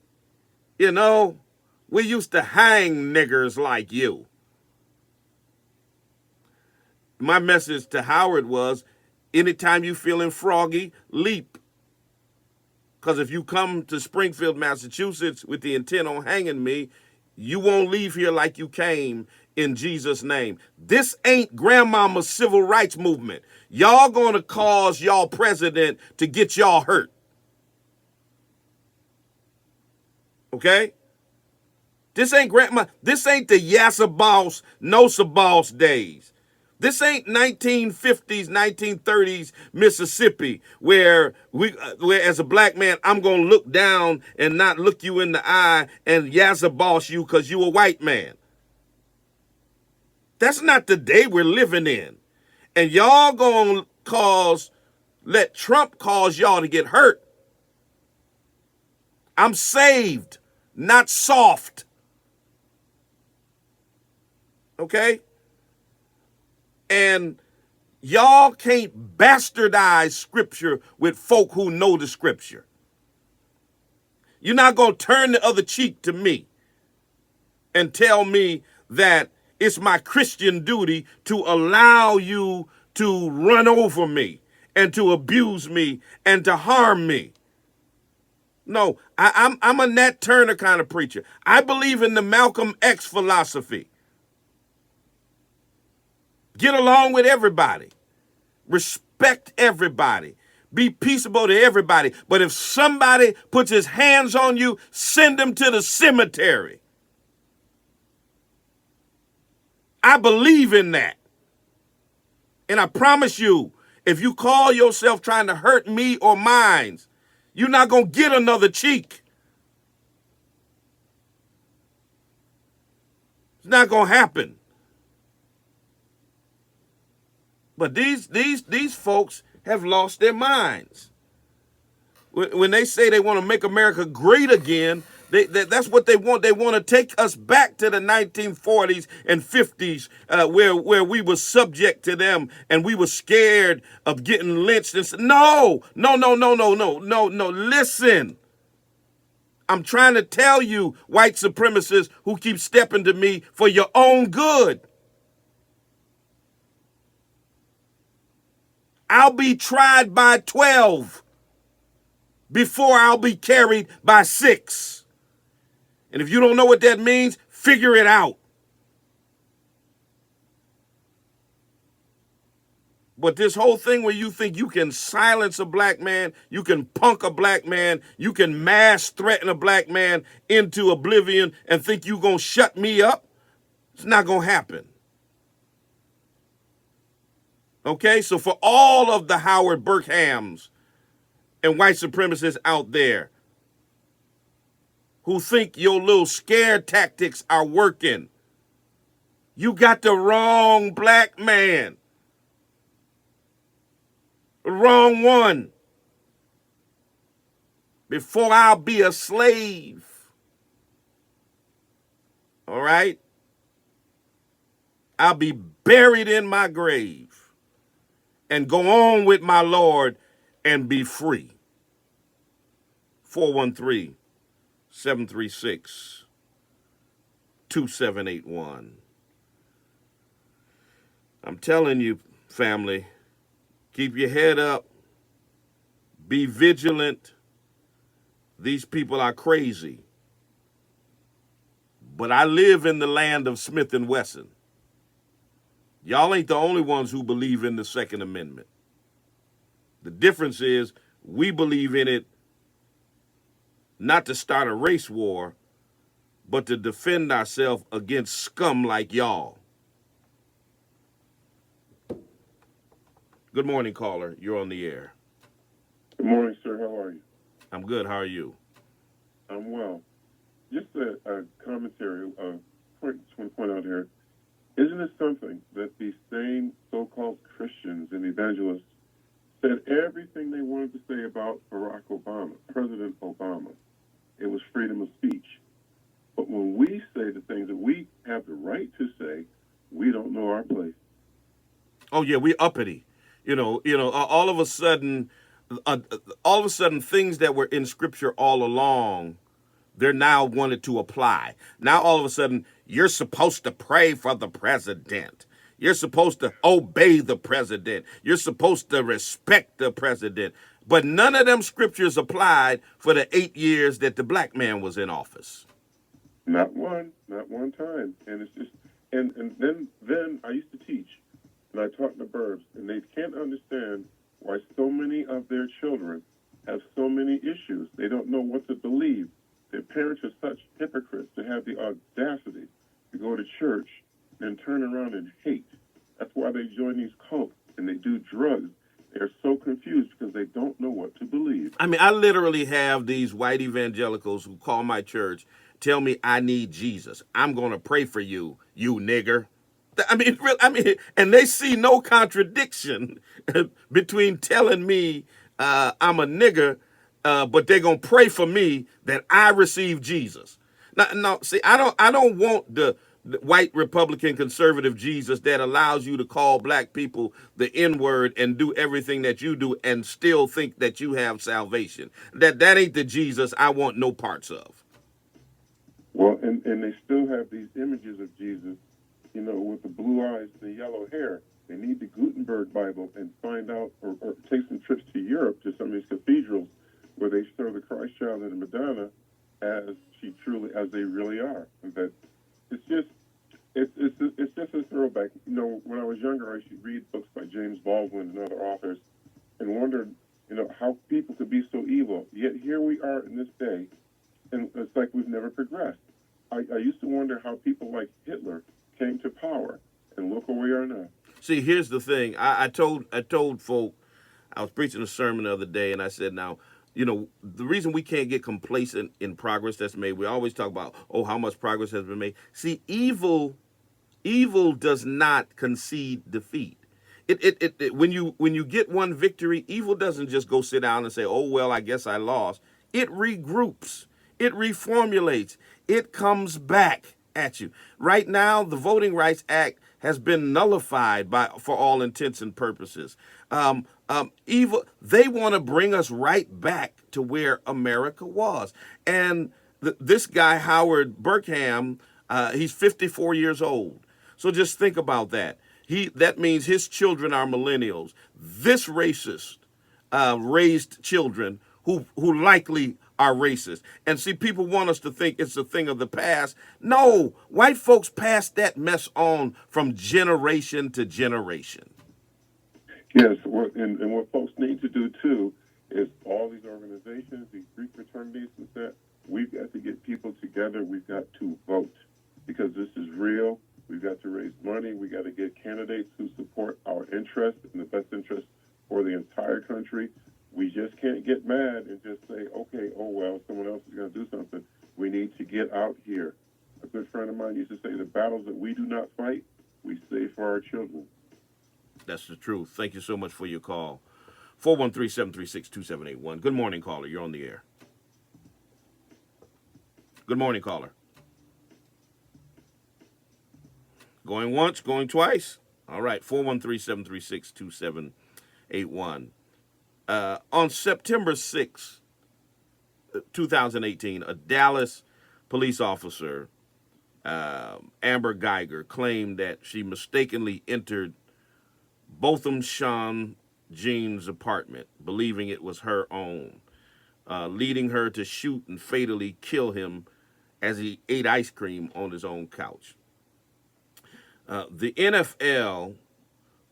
Speaker 2: we used to hang niggers like you. My message to Howard was, anytime you feeling froggy, leap. Because if you come to Springfield, Massachusetts with the intent on hanging me, you won't leave here like you came, in Jesus' name. This ain't grandmama's civil rights movement. Y'all gonna cause y'all president to get y'all hurt. Okay? This ain't the Yassa Boss, Nosa Boss days. This ain't 1950s, 1930s Mississippi where as a black man, I'm going to look down and not look you in the eye and Yassa Boss you because you a white man. That's not the day we're living in. And y'all going to let Trump cause y'all to get hurt. I'm saved, not soft. Okay? And y'all can't bastardize scripture with folk who know the scripture. You're not going to turn the other cheek to me and tell me that it's my Christian duty to allow you to run over me and to abuse me and to harm me. No, I'm a Nat Turner kind of preacher. I believe in the Malcolm X philosophy. Get along with everybody. Respect everybody. Be peaceable to everybody. But if somebody puts his hands on you, send them to the cemetery. I believe in that. And I promise you, if you call yourself trying to hurt me or mine, you're not going to get another cheek. It's not going to happen. But these folks have lost their minds. When they say they want to make America great again, That's what they want. They want to take us back to the 1940s and 50s, where we were subject to them and we were scared of getting lynched. And no. Listen, I'm trying to tell you, white supremacists who keep stepping to me for your own good. I'll be tried by 12 before I'll be carried by 6. And if you don't know what that means, figure it out. But this whole thing where you think you can silence a black man, you can punk a black man, you can mass threaten a black man into oblivion and think you're going to shut me up, it's not going to happen. Okay, so for all of the Howard Burkhams and white supremacists out there who think your little scare tactics are working, you got the wrong black man. The wrong one. Before I'll be a slave. All right? I'll be buried in my grave and go on with my Lord and be free. 413-736-2781. I'm telling you, family, keep your head up. Be vigilant. These people are crazy. But I live in the land of Smith and Wesson. Y'all ain't the only ones who believe in the Second Amendment. The difference is we believe in it not to start a race war, but to defend ourselves against scum like y'all. Good morning, caller. You're on the air.
Speaker 14: Good morning, sir. How are you?
Speaker 2: I'm good. How are you?
Speaker 14: I'm well. Just a commentary, point out here. Isn't it something that these same so-called Christians and evangelists said everything they wanted to say about Barack Obama, President Obama? It was freedom of speech. But when we say the things that we have the right to say, we don't know our place.
Speaker 2: Oh yeah, we uppity. All of a sudden, things that were in Scripture all along, they're now wanted to apply. Now all of a sudden, you're supposed to pray for the president. You're supposed to obey the president. You're supposed to respect the president. But none of them scriptures applied for the 8 years that the black man was in office.
Speaker 14: Not one time. And it's just, and then I used to teach, and I taught in the burbs, and they can't understand why so many of their children have so many issues. They don't know what to believe. Their parents are such hypocrites to have the audacity to go to church and turn around and hate. That's why they join these cults and they do drugs. They're so confused because they don't know what to believe.
Speaker 2: I mean, I literally have these white evangelicals who call my church, tell me I need Jesus. I'm going to pray for you, you nigger. And they see no contradiction between telling me I'm a nigger, but they're going to pray for me that I receive Jesus. Now, see, I don't want the white Republican conservative Jesus that allows you to call black people the N-word and do everything that you do and still think that you have salvation. That ain't the Jesus I want no parts of.
Speaker 14: Well, and they still have these images of Jesus, with the blue eyes and the yellow hair. They need the Gutenberg Bible and find out or take some trips to Europe to some of these cathedrals where they show the Christ child and the Madonna as they really are. And that it's just a throwback. When I was younger, I used to read books by James Baldwin and other authors and wondered, how people could be so evil. Yet here we are in this day, and it's like we've never progressed. I used to wonder how people like Hitler came to power, and look where we are now.
Speaker 2: See, here's the thing. I told folk, I was preaching a sermon the other day, and I said, now, the reason we can't get complacent in progress that's made, we always talk about, how much progress has been made. See, evil does not concede defeat. When you get one victory, evil doesn't just go sit down and say, I guess I lost. It regroups. it reformulates. It comes back at you. Right now, the Voting Rights Act has been nullified for all intents and purposes. They want to bring us right back to where America was. And this guy, Howard Burkham, he's 54 years old. So just think about that. That means his children are millennials. This racist raised children who likely are racist. And see, people want us to think it's a thing of the past. No, white folks passed that mess on from generation to generation.
Speaker 14: Yes, and what folks need to do, too, is all these organizations, these Greek fraternities and that, we've got to get people together. We've got to vote because this is real. We've got to raise money. We got to get candidates who support our interests and the best interest for the entire country. We just can't get mad and just say, okay, oh, well, someone else is going to do something. We need to get out here. A good friend of mine used to say, the battles that we do not fight, we save for our children.
Speaker 2: That's the truth. Thank you so much for your call. 413-736-2781. Good morning, caller. You're on the air. Good morning, caller. Going once, going twice. All right, 413-736-2781. On September 6, 2018, a Dallas police officer, Amber Geiger, claimed that she mistakenly entered Botham Sean Jean's apartment, believing it was her own, leading her to shoot and fatally kill him as he ate ice cream on his own couch. The NFL,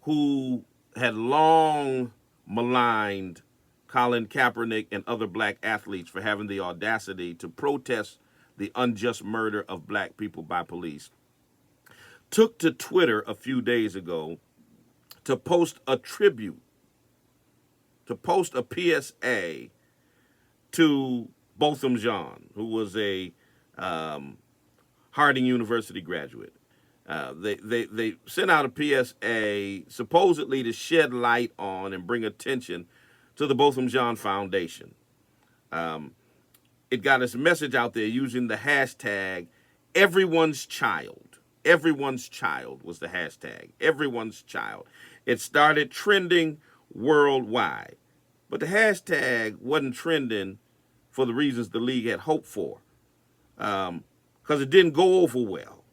Speaker 2: who had long maligned Colin Kaepernick and other black athletes for having the audacity to protest the unjust murder of black people by police, took to Twitter a few days ago to post a tribute, to post a PSA to Botham Jean, who was a Harding University graduate. They sent out a PSA supposedly to shed light on and bring attention to the Botham Jean Foundation. It got its message out there using the hashtag Everyone's Child. Everyone's Child was the hashtag. Everyone's Child. It started trending worldwide. But the hashtag wasn't trending for the reasons the league had hoped for. Because it didn't go over well.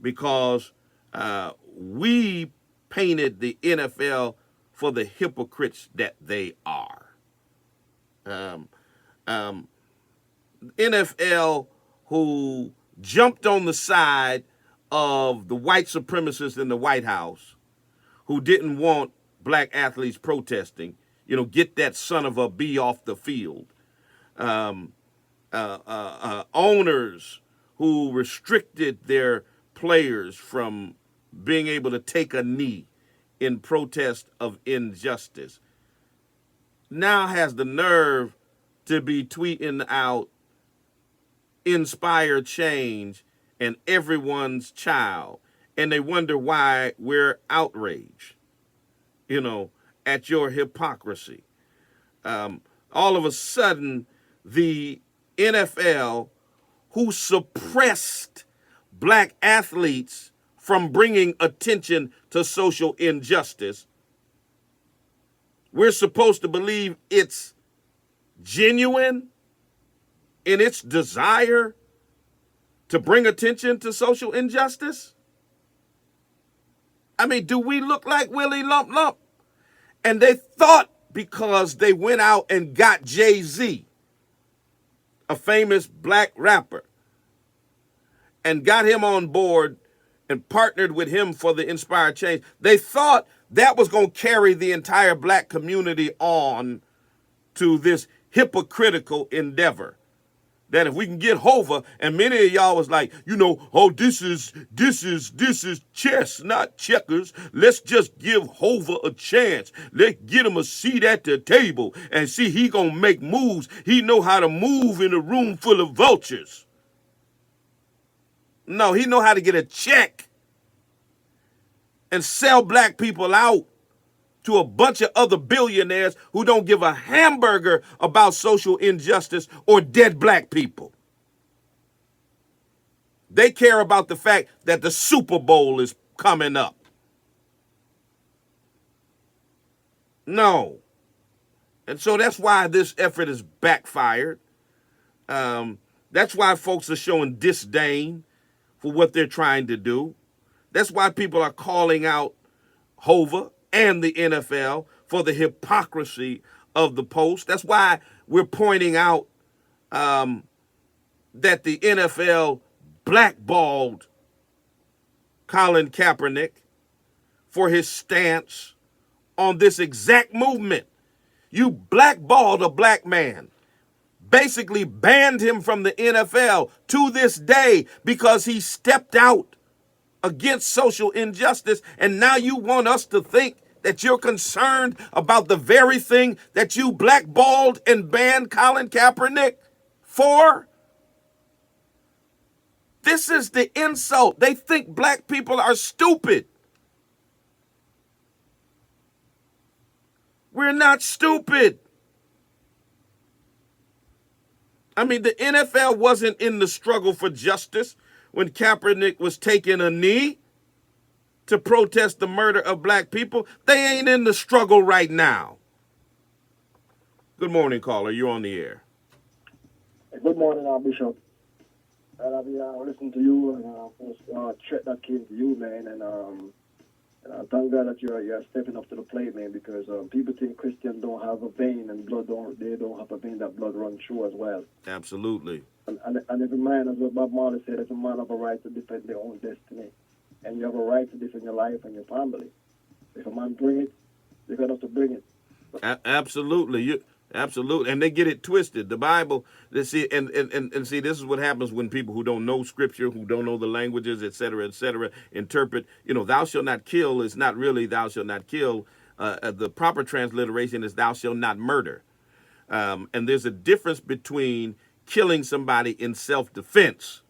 Speaker 2: Because we painted the NFL for the hypocrites that they are. NFL who jumped on the side of the white supremacists in the White House who didn't want black athletes protesting, get that son of a bee off the field. Owners who restricted their players from being able to take a knee in protest of injustice, now has the nerve to be tweeting out inspire change and everyone's child. And they wonder why we're outraged, at your hypocrisy. All of a sudden, the NFL, who suppressed black athletes from bringing attention to social injustice, we're supposed to believe it's genuine in its desire to bring attention to social injustice? I mean, do we look like Willie Lump Lump? And they thought because they went out and got Jay-Z, a famous black rapper, and got him on board and partnered with him for the Inspire Change, they thought that was going to carry the entire black community on to this hypocritical endeavor. That if we can get Hova, and many of y'all was like, oh, this is chess, not checkers. Let's just give Hova a chance. Let's get him a seat at the table and see he gonna make moves. He know how to move in a room full of vultures. No, he know how to get a check and sell black people out to a bunch of other billionaires who don't give a hamburger about social injustice or dead black people. They care about the fact that the Super Bowl is coming up. No. And so that's why this effort is backfired. That's why folks are showing disdain for what they're trying to do. That's why people are calling out Hova and the NFL for the hypocrisy of the post. That's why we're pointing out that the NFL blackballed Colin Kaepernick for his stance on this exact movement. You blackballed a black man, basically banned him from the NFL to this day because he stepped out against social injustice, and now you want us to think that you're concerned about the very thing that you blackballed and banned Colin Kaepernick for? This is the insult. They think black people are stupid. We're not stupid. I mean, the NFL wasn't in the struggle for justice when Kaepernick was taking a knee to protest the murder of black people. They ain't in the struggle right now. Good morning, caller. You're on the air.
Speaker 15: Good morning, Bishop. And I've been listening to you and check that came to you, man. And I thank God that you're stepping up to the plate, man, because people think Christians don't have a vein and they don't have a vein that blood runs through as well.
Speaker 2: Absolutely.
Speaker 15: And every man, as what Bob Marley said, every man have a right to defend their own destiny. And you have a right to defend your life and your family. If a man bring it, you're going to have to bring it.
Speaker 2: Absolutely. Absolutely. And they get it twisted. The Bible, they see, and see, this is what happens when people who don't know scripture, who don't know the languages, et cetera, interpret, thou shalt not kill is not really thou shalt not kill. The proper transliteration is thou shalt not murder. And there's a difference between killing somebody in self-defense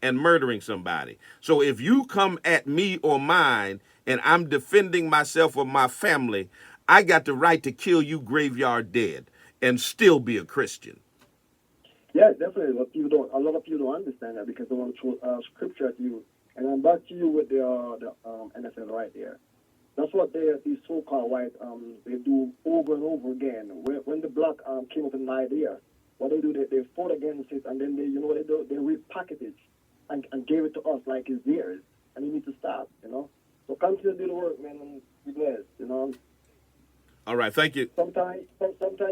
Speaker 2: and murdering somebody. So if you come at me or mine and I'm defending myself or my family, I got the right to kill you graveyard dead and still be a Christian.
Speaker 15: Yeah, definitely. A lot of people don't understand that because they want to throw scripture at you. And I'm back to you with the NFL right there. That's what these so-called white they do over and over again. When the black came up with an idea, what they do, they fought against it, and then they repackage it and gave it to us like it's theirs. And you need to stop, So continue to do the work, man, and be blessed,
Speaker 2: All right, thank you.
Speaker 15: Sometimes you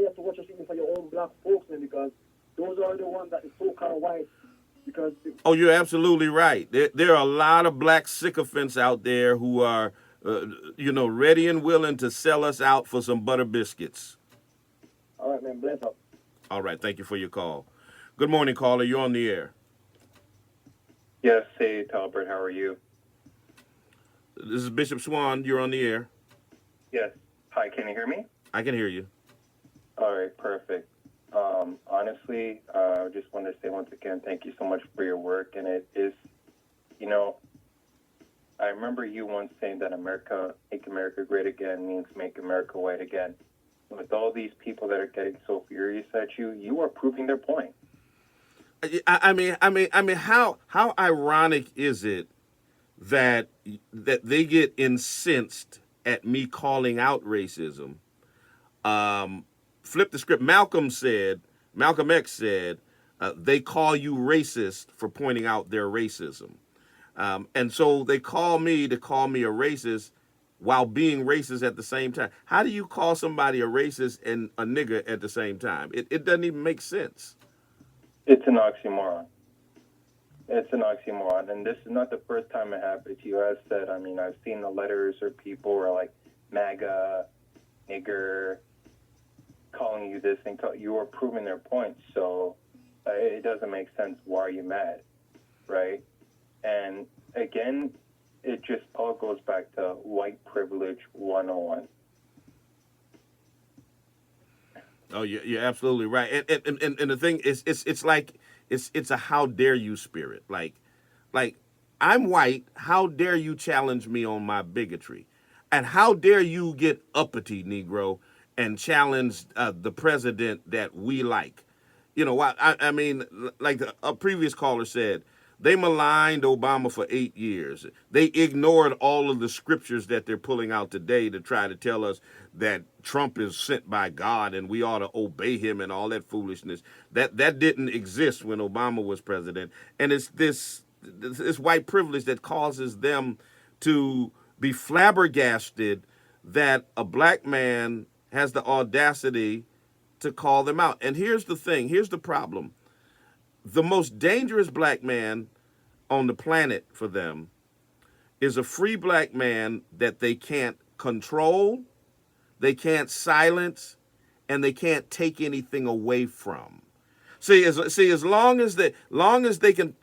Speaker 15: have to watch yourself for your own black folks, man, because those are the ones that is so-called white. Because
Speaker 2: oh, you're absolutely right. There are a lot of black sycophants out there who are, ready and willing to sell us out for some butter biscuits.
Speaker 15: All right, man, bless up.
Speaker 2: All right, thank you for your call. Good morning, caller. You're on the air.
Speaker 16: Yes, hey, Talbert, how are you?
Speaker 2: This is Bishop Swan. You're on the air.
Speaker 16: Yes. Hi, can you hear me?
Speaker 2: I can hear you.
Speaker 16: All right, perfect. Honestly, I just wanted to say once again, thank you so much for your work. And it is, I remember you once saying that Make America Great Again means make America white again. With all these people that are getting so furious at you, you are proving their point.
Speaker 2: I mean, how ironic is it that they get incensed at me calling out racism? Flip the script. Malcolm X said, they call you racist for pointing out their racism. And so they call me a racist while being racist at the same time. How do you call somebody a racist and a nigger at the same time? It doesn't even make sense.
Speaker 16: It's an oxymoron. And this is not the first time it happened to you. As said, I've seen the letters or people who are like MAGA, nigger, calling you this and you are proving their point. So it doesn't make sense. Why are you mad, right? And again, it just all goes back to white privilege 101.
Speaker 2: Oh, you're absolutely right. And the thing is, it's like it's a how dare you spirit. Like I'm white. How dare you challenge me on my bigotry? And how dare you get uppity, Negro, and challenge the president that we like? I mean, like a previous caller said, They maligned Obama for 8 years. They ignored all of the scriptures that they're pulling out today to try to tell us that Trump is sent by God and we ought to obey him and all that foolishness. That didn't exist when Obama was president. And it's this white privilege that causes them to be flabbergasted that a black man has the audacity to call them out. And here's the thing. Here's the problem. The most dangerous black man on the planet for them is a free black man that they can't control, they can't silence, and they can't take anything away from. See, as long as they can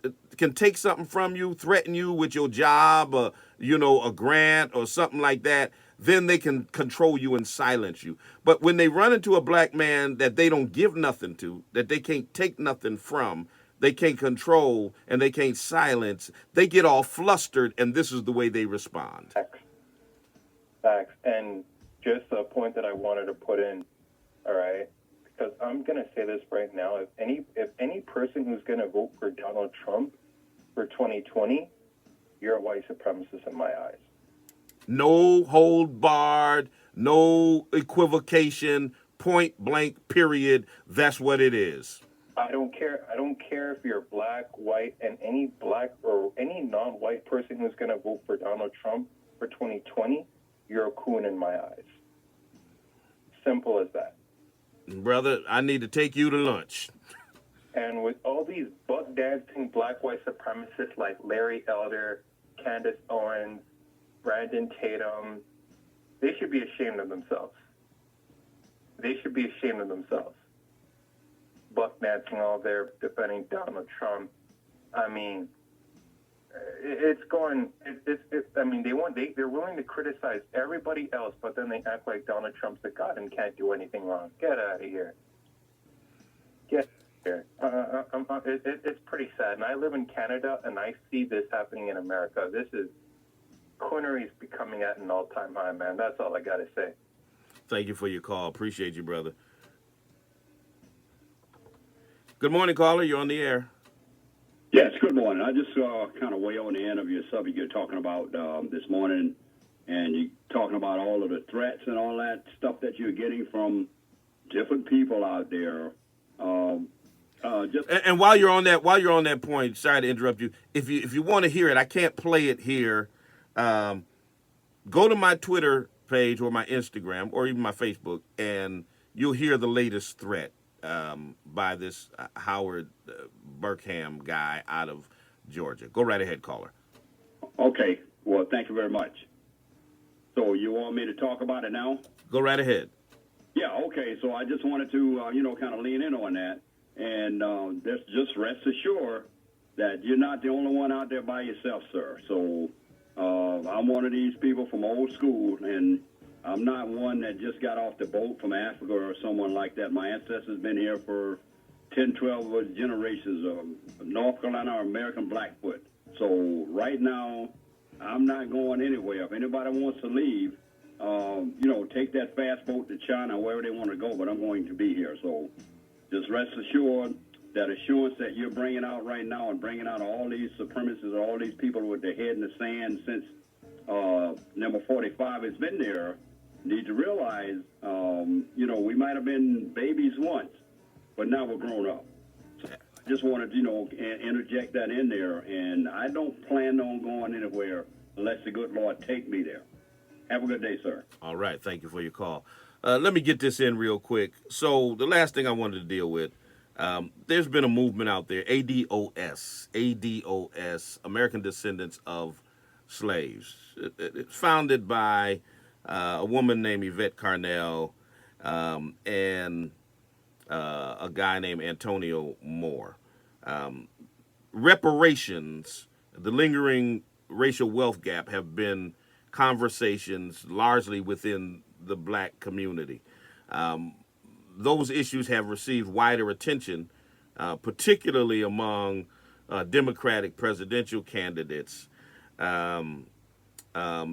Speaker 2: take something from you, threaten you with your job or, a grant or something like that, then they can control you and silence you. But when they run into a black man that they don't give nothing to, that they can't take nothing from, they can't control, and they can't silence, they get all flustered, and this is the way they respond.
Speaker 16: Facts. And just a point that I wanted to put in, all right, because I'm going to say this right now. If any person who's going to vote for Donald Trump for 2020, you're a white supremacist in my eyes.
Speaker 2: No hold barred, no equivocation, point blank, period. That's what it is.
Speaker 16: I don't care. I don't care if you're black, white, and any black or any non-white person who's going to vote for Donald Trump for 2020, you're a coon in my eyes. Simple as that.
Speaker 2: Brother, I need to take you to lunch.
Speaker 16: And with all these buck-dancing black white supremacists like Larry Elder, Candace Owens, Brandon Tatum, they should be ashamed of themselves. They should be ashamed of themselves. Buck dancing all there defending Donald Trump. I mean, it's going. I mean, they're willing to criticize everybody else, but then they act like Donald Trump's the god and can't do anything wrong. Get out of here. Get out of here. It's pretty sad, and I live in Canada, and I see this happening in America. Coonery is becoming at an all-time high, man. That's all I got to say.
Speaker 2: Thank you for your call. Appreciate you, brother. Good morning, caller. You're on the air.
Speaker 17: Yes, good morning. I just kind of weigh on the end of your subject you're talking about this morning, and you're talking about all of the threats and all that stuff that you're getting from different people out there.
Speaker 2: And while you're on that point, sorry to interrupt you. If you want to hear it, I can't play it here. Go to my Twitter page or my Instagram or even my Facebook, and you'll hear the latest threat by this Howard Burkham guy out of Georgia. Go right ahead, caller.
Speaker 17: Okay. Well, thank you very much. So you want me to talk about it now?
Speaker 2: Go right ahead.
Speaker 17: Yeah, okay. So I just wanted to, kind of lean in on that. And just rest assured that you're not the only one out there by yourself, sir. So I'm one of these people from old school, and I'm not one that just got off the boat from Africa or someone like that. My ancestors been here for 10, 12 generations of North Carolina or American Blackfoot. So right now, I'm not going anywhere. If anybody wants to leave, take that fast boat to China, wherever they want to go, but I'm going to be here. So just rest assured that assurance that you're bringing out right now and bringing out all these supremacists, all these people with their head in the sand since number 45 has been there, need to realize, we might have been babies once, but now we're grown up. So I just wanted to, interject that in there, and I don't plan on going anywhere unless the good Lord take me there. Have a good day, sir.
Speaker 2: All right. Thank you for your call. Let me get this in real quick. So the last thing I wanted to deal with, there's been a movement out there, ADOS, American Descendants of Slaves. It's founded by a woman named Yvette Carnell and a guy named Antonio Moore. Reparations, the lingering racial wealth gap, have been conversations largely within the black community. Those issues have received wider attention, particularly among Democratic presidential candidates,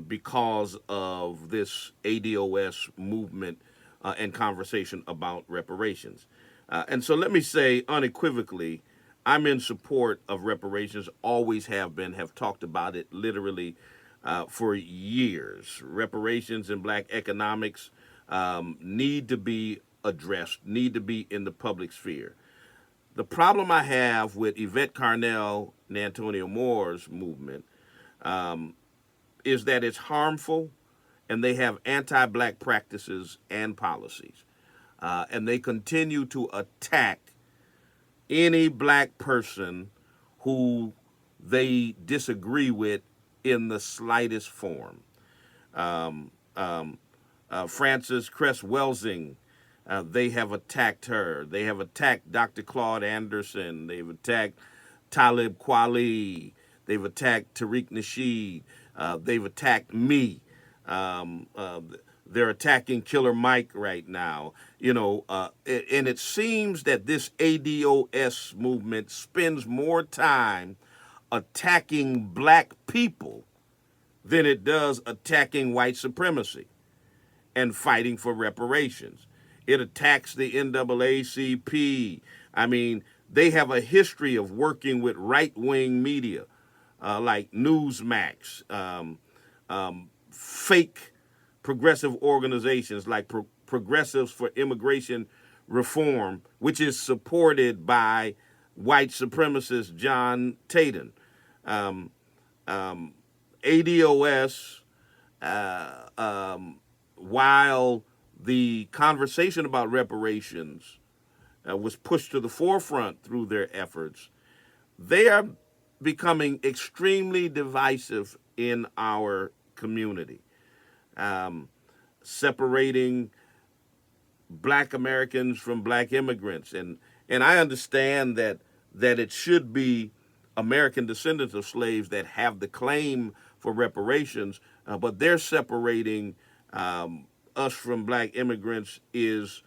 Speaker 2: because of this ADOS movement and conversation about reparations. And so let me say unequivocally, I'm in support of reparations, always have been, have talked about it literally for years. Reparations in black economics need to be addressed, need to be in the public sphere. The problem I have with Yvette Carnell and Antonio Moore's movement is that it's harmful, and they have anti-black practices and policies. And they continue to attack any black person who they disagree with in the slightest form. Frances Cress Welsing, they have attacked her. They have attacked Dr. Claude Anderson. They've attacked Talib Kweli. They've attacked Tariq Nasheed. They've attacked me. They're attacking Killer Mike right now. And it seems that this ADOS movement spends more time attacking black people than it does attacking white supremacy and fighting for reparations. It attacks the NAACP. I mean, they have a history of working with right-wing media like Newsmax, fake progressive organizations like Progressives for Immigration Reform, which is supported by white supremacist John Taden. ADOS, while the conversation about reparations was pushed to the forefront through their efforts, they are becoming extremely divisive in our community, separating black Americans from black immigrants. And I understand that it should be American descendants of slaves that have the claim for reparations, but they're separating us from black immigrants is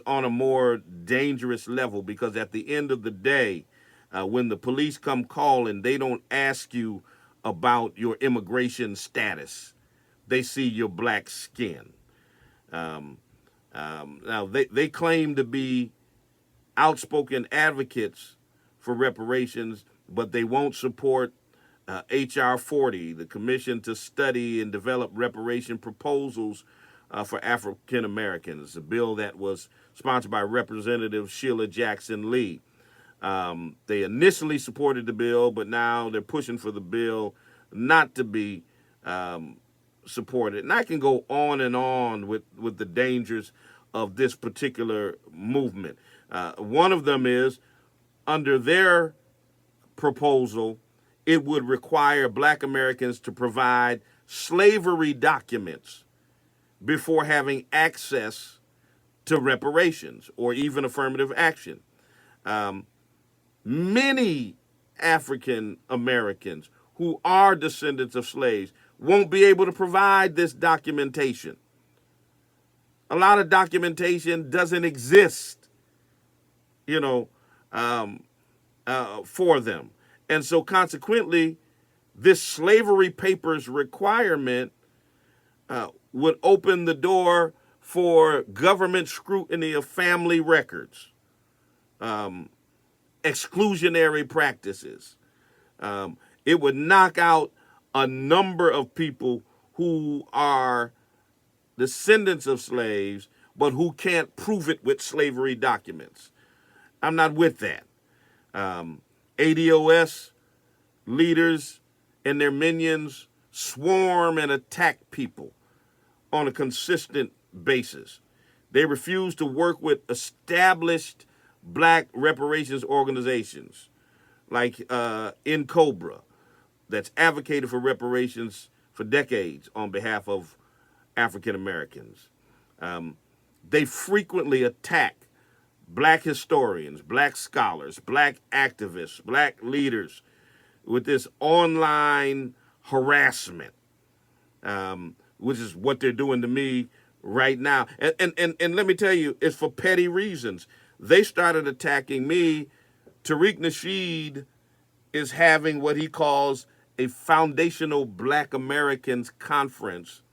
Speaker 2: on a more dangerous level, because at the end of the day, when the police come calling, they don't ask you about your immigration status. They see your black skin. Now, they claim to be outspoken advocates for reparations, but they won't support H.R. 40, the Commission to Study and Develop Reparation Proposals for African Americans, a bill that was sponsored by Representative Sheila Jackson Lee. They initially supported the bill, but now they're pushing for the bill not to be supported. And I can go on and on with the dangers of this particular movement. One of them is, under their proposal, it would require black Americans to provide slavery documents before having access to reparations or even affirmative action. Many African Americans who are descendants of slaves won't be able to provide this documentation. A lot of documentation doesn't exist, for them. And so consequently, this slavery papers requirement would open the door for government scrutiny of family records, exclusionary practices. It would knock out a number of people who are descendants of slaves, but who can't prove it with slavery documents. I'm not with that. ADOS leaders and their minions swarm and attack people on a consistent basis. They refuse to work with established black reparations organizations like NCOBRA, that's advocated for reparations for decades on behalf of African Americans. They frequently attack black historians, black scholars, black activists, black leaders with this online harassment, which is what they're doing to me right now. And let me tell you, it's for petty reasons. They started attacking me. Tariq Nasheed is having what he calls a Foundational Black Americans Conference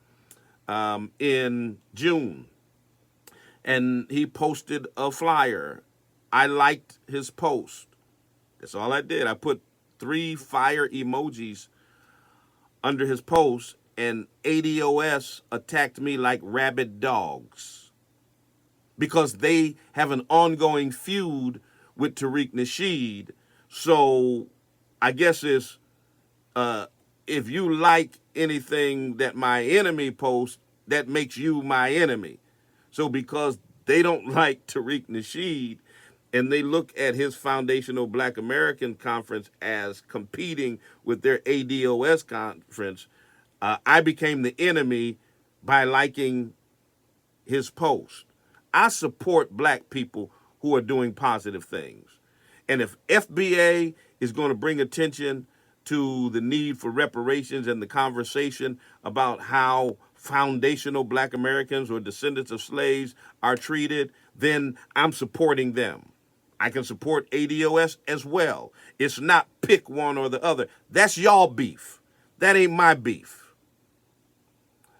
Speaker 2: in June. And he posted a flyer. I liked his post. That's all I did. I put 3 fire emojis under his post, and ADOS attacked me like rabid dogs because they have an ongoing feud with Tariq Nasheed. So I guess it's if you like anything that my enemy posts, that makes you my enemy. So because they don't like Tariq Nasheed, and they look at his Foundational Black American Conference as competing with their ADOS conference, I became the enemy by liking his post. I support black people who are doing positive things. And if FBA is going to bring attention to the need for reparations and the conversation about how foundational black Americans or descendants of slaves are treated, then I'm supporting them. I can support ADOS as well. It's not pick one or the other. That's y'all beef. That ain't my beef.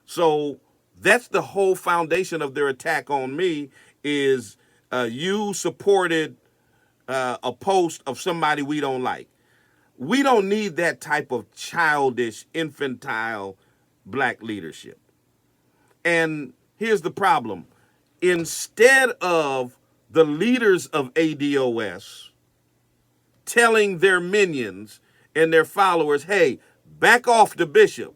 Speaker 2: So that's the whole foundation of their attack on me is you supported a post of somebody we don't like. We don't need that type of childish, infantile black leadership. And here's the problem. Instead of the leaders of ADOS telling their minions and their followers, hey, back off the bishop.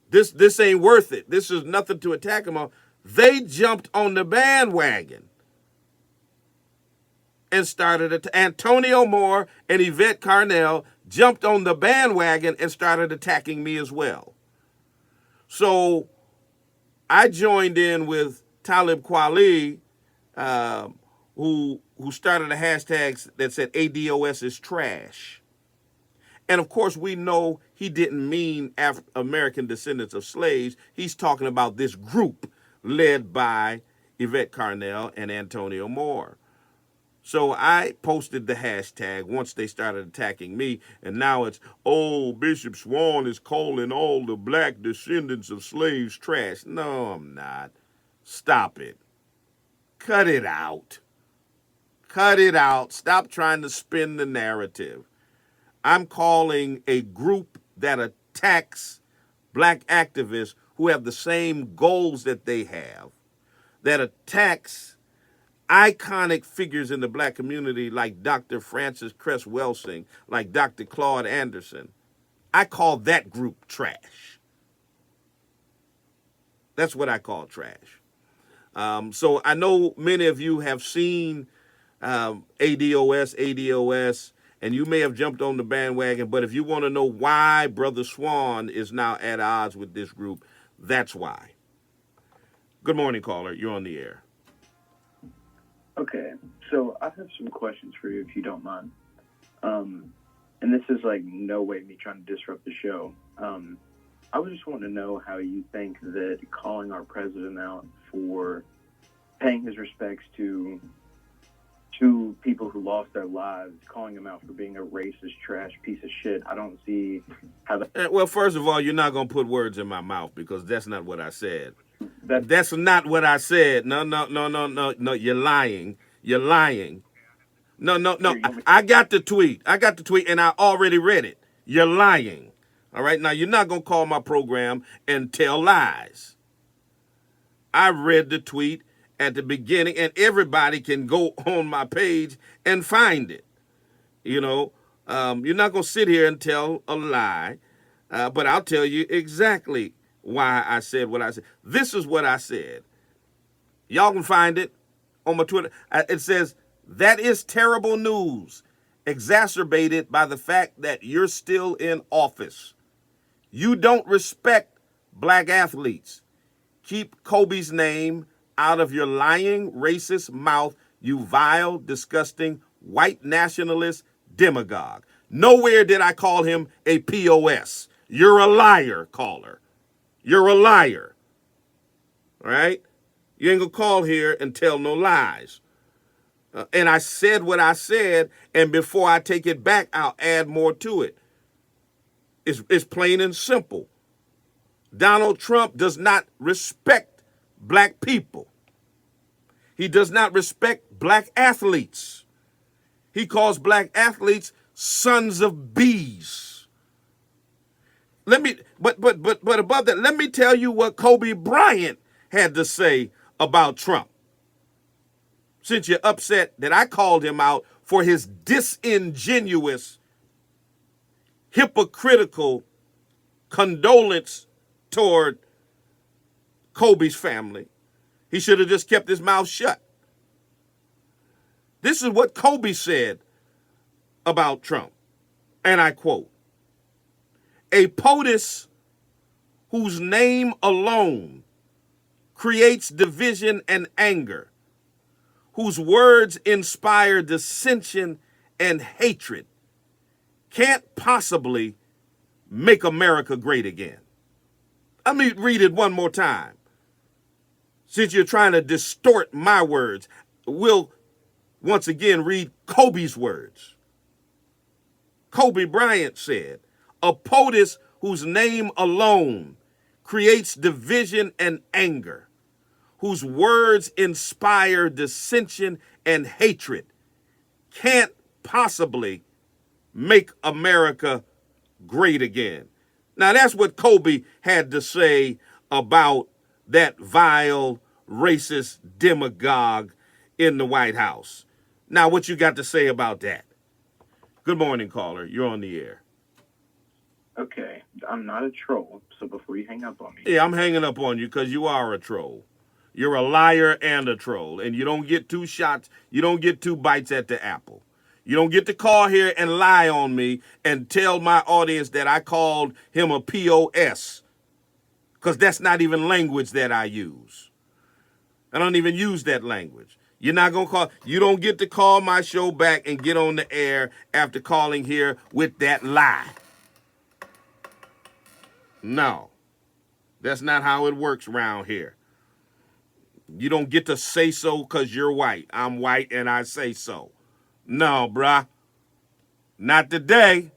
Speaker 2: This ain't worth it. This is nothing to attack him on. They jumped on the bandwagon and started Antonio Moore and Yvette Carnell jumped on the bandwagon and started attacking me as well. So I joined in with Talib Kweli, who started a hashtag that said ADOS is trash. And of course, we know he didn't mean American descendants of slaves. He's talking about this group led by Yvette Carnell and Antonio Moore. So I posted the hashtag once they started attacking me, and now it's, oh, Bishop Swan is calling all the black descendants of slaves trash. No, I'm not. Stop it. Cut it out. Cut it out. Stop trying to spin the narrative. I'm calling a group that attacks black activists who have the same goals that they have, that attacks iconic figures in the black community like Dr. Francis Cress Welsing, like Dr. Claude Anderson. I call that group trash. That's what I call trash. So I know many of you have seen ADOS, and you may have jumped on the bandwagon, but if you want to know why Brother Swan is now at odds with this group, that's why. Good morning, caller. You're on the air.
Speaker 18: Okay, so I have some questions for you, if you don't mind. And this is like no way me trying to disrupt the show. I was just wanting to know how you think that calling our president out for paying his respects to people who lost their lives, calling him out for being a racist, trash piece of shit, I don't see how that...
Speaker 2: Well, first of all, you're not going to put words in my mouth because that's not what I said. That's not what I said. No, you're lying. You're lying. No. I got the tweet. And I already read it. You're lying. All right? Now, you're not going to call my program and tell lies. I read the tweet at the beginning, and everybody can go on my page and find it. You know, you're not going to sit here and tell a lie, but I'll tell you exactly why I said what I said. This is what I said. Y'all can find it on my Twitter. It says, that is terrible news, exacerbated by the fact that you're still in office. You don't respect black athletes. Keep Kobe's name out of your lying, racist mouth, you vile, disgusting, white nationalist demagogue. Nowhere did I call him a POS. You're a liar, caller. You're a liar. All right? You ain't gonna call here and tell no lies. And I said what I said, and before I take it back, I'll add more to it. It's plain and simple. Donald Trump does not respect black people. He does not respect black athletes. He calls black athletes sons of bees. But above that, let me tell you what Kobe Bryant had to say about Trump. Since you're upset that I called him out for his disingenuous, hypocritical condolence toward Kobe's family, he should have just kept his mouth shut. This is what Kobe said about Trump, and I quote, "A POTUS whose name alone creates division and anger, whose words inspire dissension and hatred, can't possibly make America great again." Let me read it one more time. Since you're trying to distort my words, we'll once again read Kobe's words. Kobe Bryant said, "A POTUS whose name alone creates division and anger, whose words inspire dissension and hatred, can't possibly make America great again." Now that's what Kobe had to say about that vile, racist demagogue in the White House. Now what you got to say about that? Good morning, caller. You're on the air.
Speaker 18: Okay, I'm not a troll, so before you hang up on me.
Speaker 2: Yeah, I'm hanging up on you because you are a troll. You're a liar and a troll, and you don't get two shots. You don't get two bites at the apple. You don't get to call here and lie on me and tell my audience that I called him a POS, because that's not even language that I use. I don't even use that language. You're not going to call. You don't get to call my show back and get on the air after calling here with that lie. No, that's not how it works around here. You don't get to say so because you're white. I'm white and I say so. No, bruh. Not today.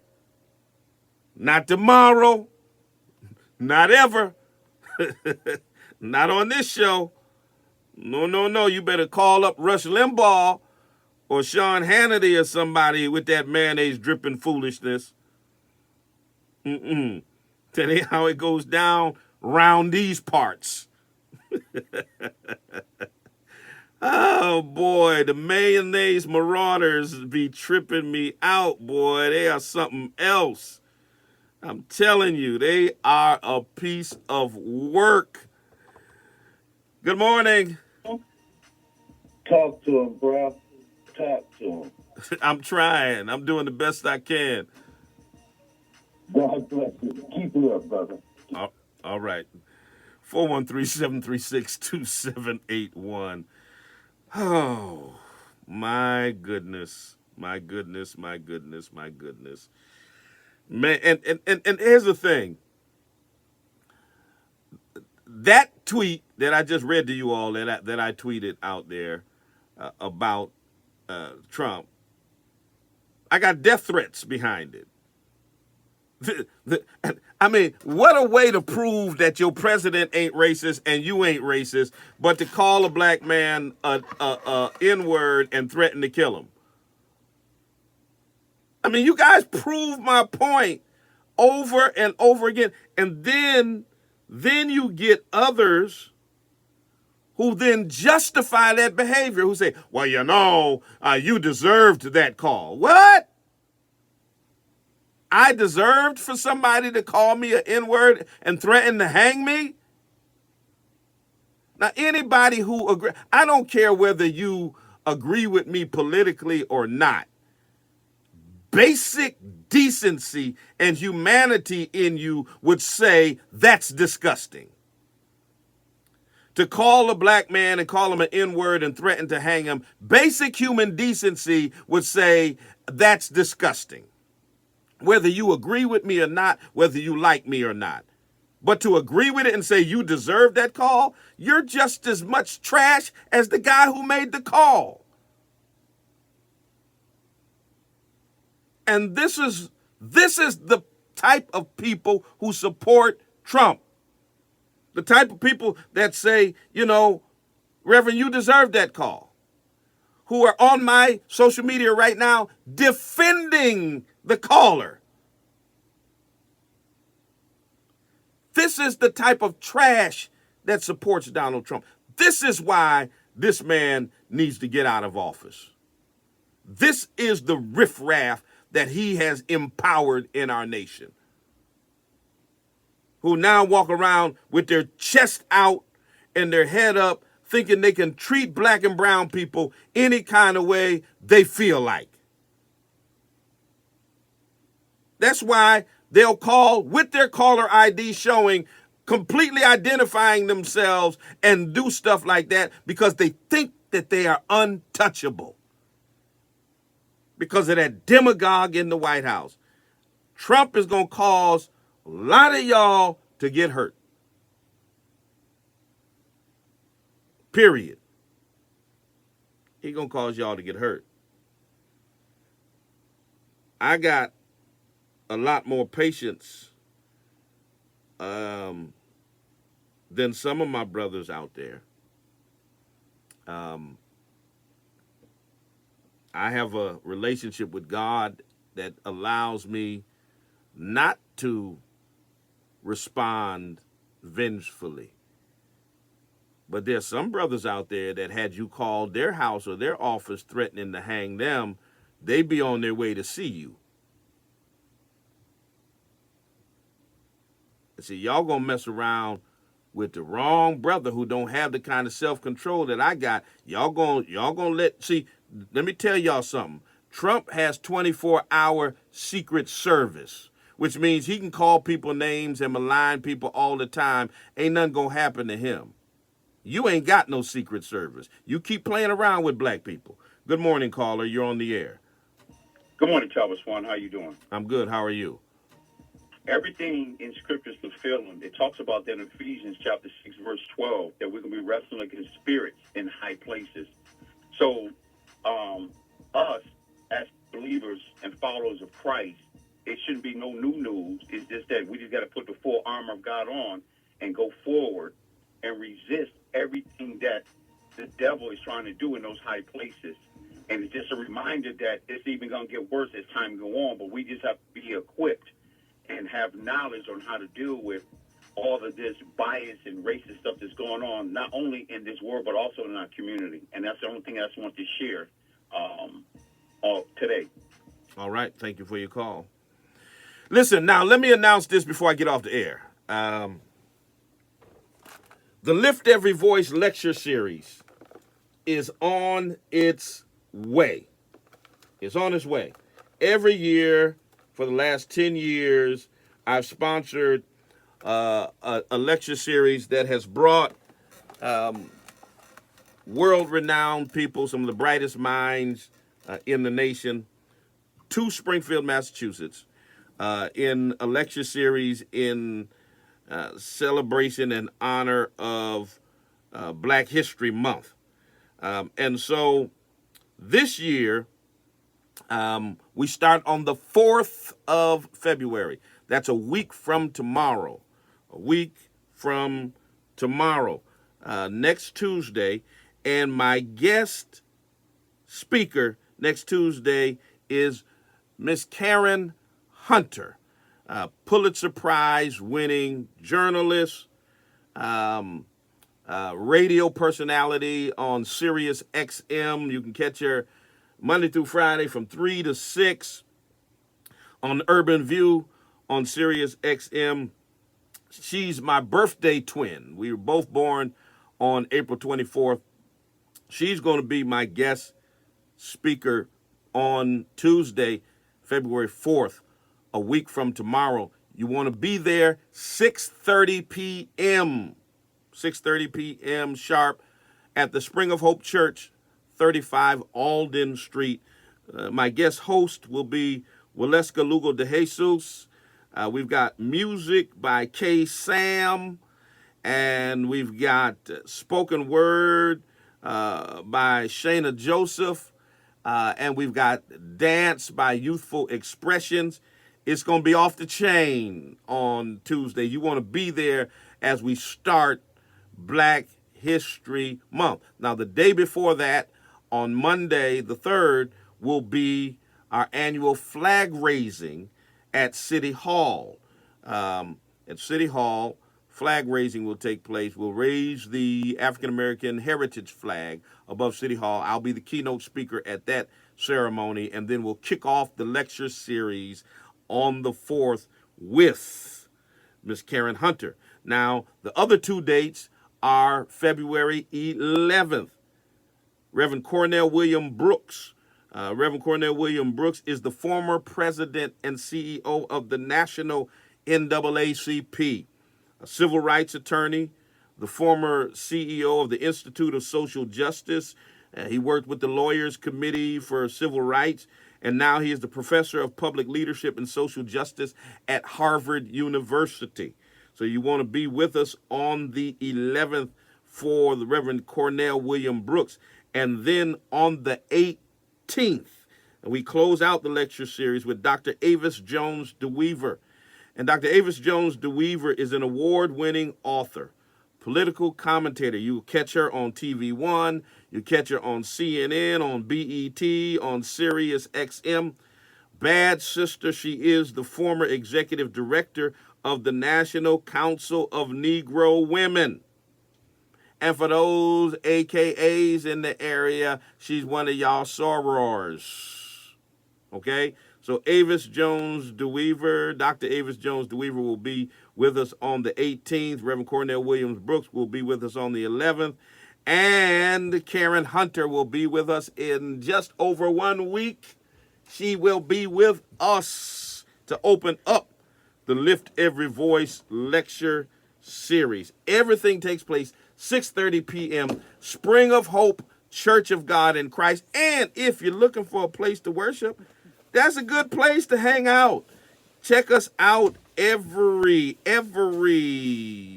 Speaker 2: Not tomorrow. Not ever. Not on this show. No. You better call up Rush Limbaugh or Sean Hannity or somebody with that mayonnaise dripping foolishness. That ain't how it goes down round these parts. Oh, boy, the mayonnaise marauders be tripping me out, boy. They are something else. I'm telling you, they are a piece of work. Good morning.
Speaker 19: Talk to him, bro. Talk to him.
Speaker 2: I'm trying. I'm doing the best I can.
Speaker 19: God bless you. Keep it up, brother.
Speaker 2: All right. 413-736-2781. Oh, my goodness. My goodness. Man, and here's the thing. That tweet that I just read to you all that I tweeted out there about Trump, I got death threats behind it. I mean, what a way to prove that your president ain't racist and you ain't racist, but to call a black man a N-word and threaten to kill him. I mean, you guys prove my point over and over again. And then you get others who then justify that behavior, who say, well, you deserved that call. What? I deserved for somebody to call me an N-word and threaten to hang me? Now, anybody who agree, I don't care whether you agree with me politically or not. Basic decency and humanity in you would say that's disgusting. To call a black man and call him an N-word and threaten to hang him, basic human decency would say that's disgusting. Whether you agree with me or not, whether you like me or not. But to agree with it and say you deserve that call, you're just as much trash as the guy who made the call. And this is the type of people who support Trump. The type of people that say, Reverend, you deserve that call. who are on my social media right now defending the caller. This is the type of trash that supports Donald Trump. This is why this man needs to get out of office. This is the riffraff that he has empowered in our nation, who now walk around with their chest out and their head up, thinking they can treat black and brown people any kind of way they feel like. That's why they'll call with their caller ID showing, completely identifying themselves and do stuff like that because they think that they are untouchable because of that demagogue in the White House. Trump is going to cause a lot of y'all to get hurt. Period. He's going to cause y'all to get hurt. I got a lot more patience than some of my brothers out there. I have a relationship with God that allows me not to respond vengefully. But there's some brothers out there that had you call their house or their office threatening to hang them, they be on their way to see you. See, y'all gonna mess around with the wrong brother who don't have the kind of self-control that I got. Y'all gonna let me tell y'all something. Trump has 24-hour secret service, which means he can call people names and malign people all the time. Ain't nothing gonna happen to him. You ain't got no secret service. You keep playing around with black people. Good morning, caller. You're on the air.
Speaker 20: Good morning, Talbert Swan. How you doing?
Speaker 2: I'm good. How are you?
Speaker 20: Everything in Scripture is fulfilling. It talks about that in Ephesians chapter 6, verse 12, that we're going to be wrestling against spirits in high places. So us, as believers and followers of Christ, it shouldn't be no new news. It's just that we just got to put the full armor of God on and go forward and resist everything that the devil is trying to do in those high places. And it's just a reminder that it's even going to get worse as time goes on, but we just have to be equipped and have knowledge on how to deal with all of this bias and racist stuff that's going on, not only in this world, but also in our community. And that's the only thing I just want to share today.
Speaker 2: All right. Thank you for your call. Listen, now let me announce this before I get off the air. The Lift Every Voice lecture series is on its way. It's on its way. Every year for the last 10 years, I've sponsored a lecture series that has brought world-renowned people, some of the brightest minds in the nation, to Springfield, Massachusetts, in a lecture series in celebration and honor of Black History Month. And so this year, we start on the 4th of February. That's a week from tomorrow. Next Tuesday. And my guest speaker next Tuesday is Miss Karen Hunter, Pulitzer Prize winning journalist, radio personality on Sirius XM. You can catch her Monday through Friday from 3 to 6 on Urban View on Sirius XM. She's my birthday twin. We were both born on April 24th. She's going to be my guest speaker on Tuesday, February 4th, a week from tomorrow. You want to be there 6:30 p.m. 6:30 p.m. sharp at the Spring of Hope Church, 35 Alden Street. My guest host will be Waleska Lugo de Jesus. We've got music by K. Sam, and we've got spoken word by Shayna Joseph, and we've got dance by Youthful Expressions. It's going to be off the chain on Tuesday. You want to be there as we start Black History Month. Now, the day before that, on Monday, the 3rd, will be our annual flag raising at City Hall. At City Hall, flag raising will take place. We'll raise the African American heritage flag above City Hall. I'll be the keynote speaker at that ceremony, and then we'll kick off the lecture series on the 4th with Miss Karen Hunter. Now, the other 2 dates are February 11th. Reverend Cornell William Brooks. Reverend Cornell William Brooks is the former president and CEO of the National NAACP, a civil rights attorney, the former CEO of the Institute of Social Justice. He worked with the Lawyers Committee for Civil Rights, and now he is the professor of public leadership and social justice at Harvard University. So you want to be with us on the 11th for the Reverend Cornell William Brooks. And then on the 18th, we close out the lecture series with Dr. Avis Jones DeWeaver. And Dr. Avis Jones DeWeaver is an award-winning author, political commentator. You will catch her on TV One. You catch her on CNN, on BET, on Sirius XM. Bad sister, she is the former executive director of the National Council of Negro Women. And for those AKAs in the area, she's one of y'all sorors. Okay? So Avis Jones DeWeaver, Dr. Avis Jones DeWeaver will be with us on the 18th. Reverend Cornell Williams Brooks will be with us on the 11th. And Karen Hunter will be with us in just over 1 week. She will be with us to open up the Lift Every Voice lecture series. Everything takes place 6:30 p.m. Spring of Hope, Church of God in Christ. And if you're looking for a place to worship, that's a good place to hang out. Check us out every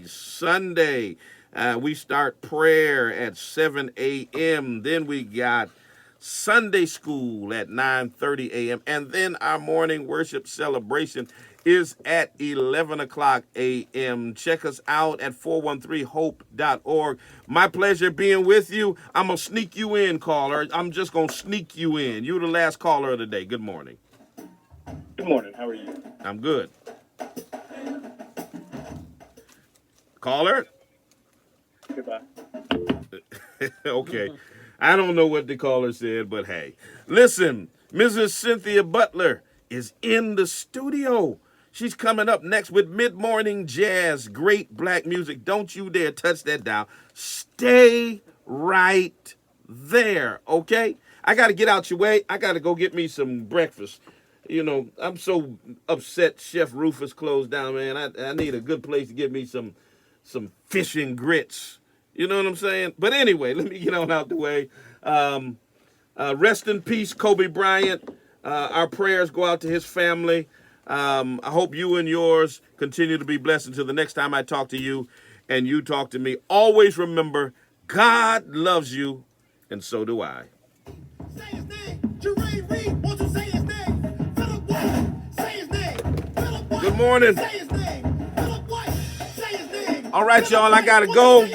Speaker 2: Sunday. We start prayer at 7 a.m. Then we got Sunday school at 9:30 a.m. And then our morning worship celebration is at 11 o'clock a.m. Check us out at 413hope.org. My pleasure being with you. I'm going to sneak you in, caller. I'm just going to sneak you in. You're the last caller of the day. Good morning.
Speaker 21: Good morning. How are you?
Speaker 2: I'm good. Caller?
Speaker 21: Goodbye.
Speaker 2: Okay. I don't know what the caller said, but hey. Listen, Mrs. Cynthia Butler is in the studio. She's coming up next with mid-morning jazz, great black music. Don't you dare touch that dial. Stay right there, okay? I got to get out your way. I got to go get me some breakfast. You know, I'm so upset Chef Rufus closed down, man. I need a good place to get me some fish and grits. You know what I'm saying? But anyway, let me get on out the way. Rest in peace, Kobe Bryant. Our prayers go out to his family. I hope you and yours continue to be blessed until the next time I talk to you and you talk to me. Always remember, God loves you, and so do I.
Speaker 1: Say his name. Jermaine Reed, won't you say his name? Philip White, say his name. Philip White,
Speaker 2: Good morning.
Speaker 1: say his name. Philip White, say his name.
Speaker 2: All right, y'all, I got to go.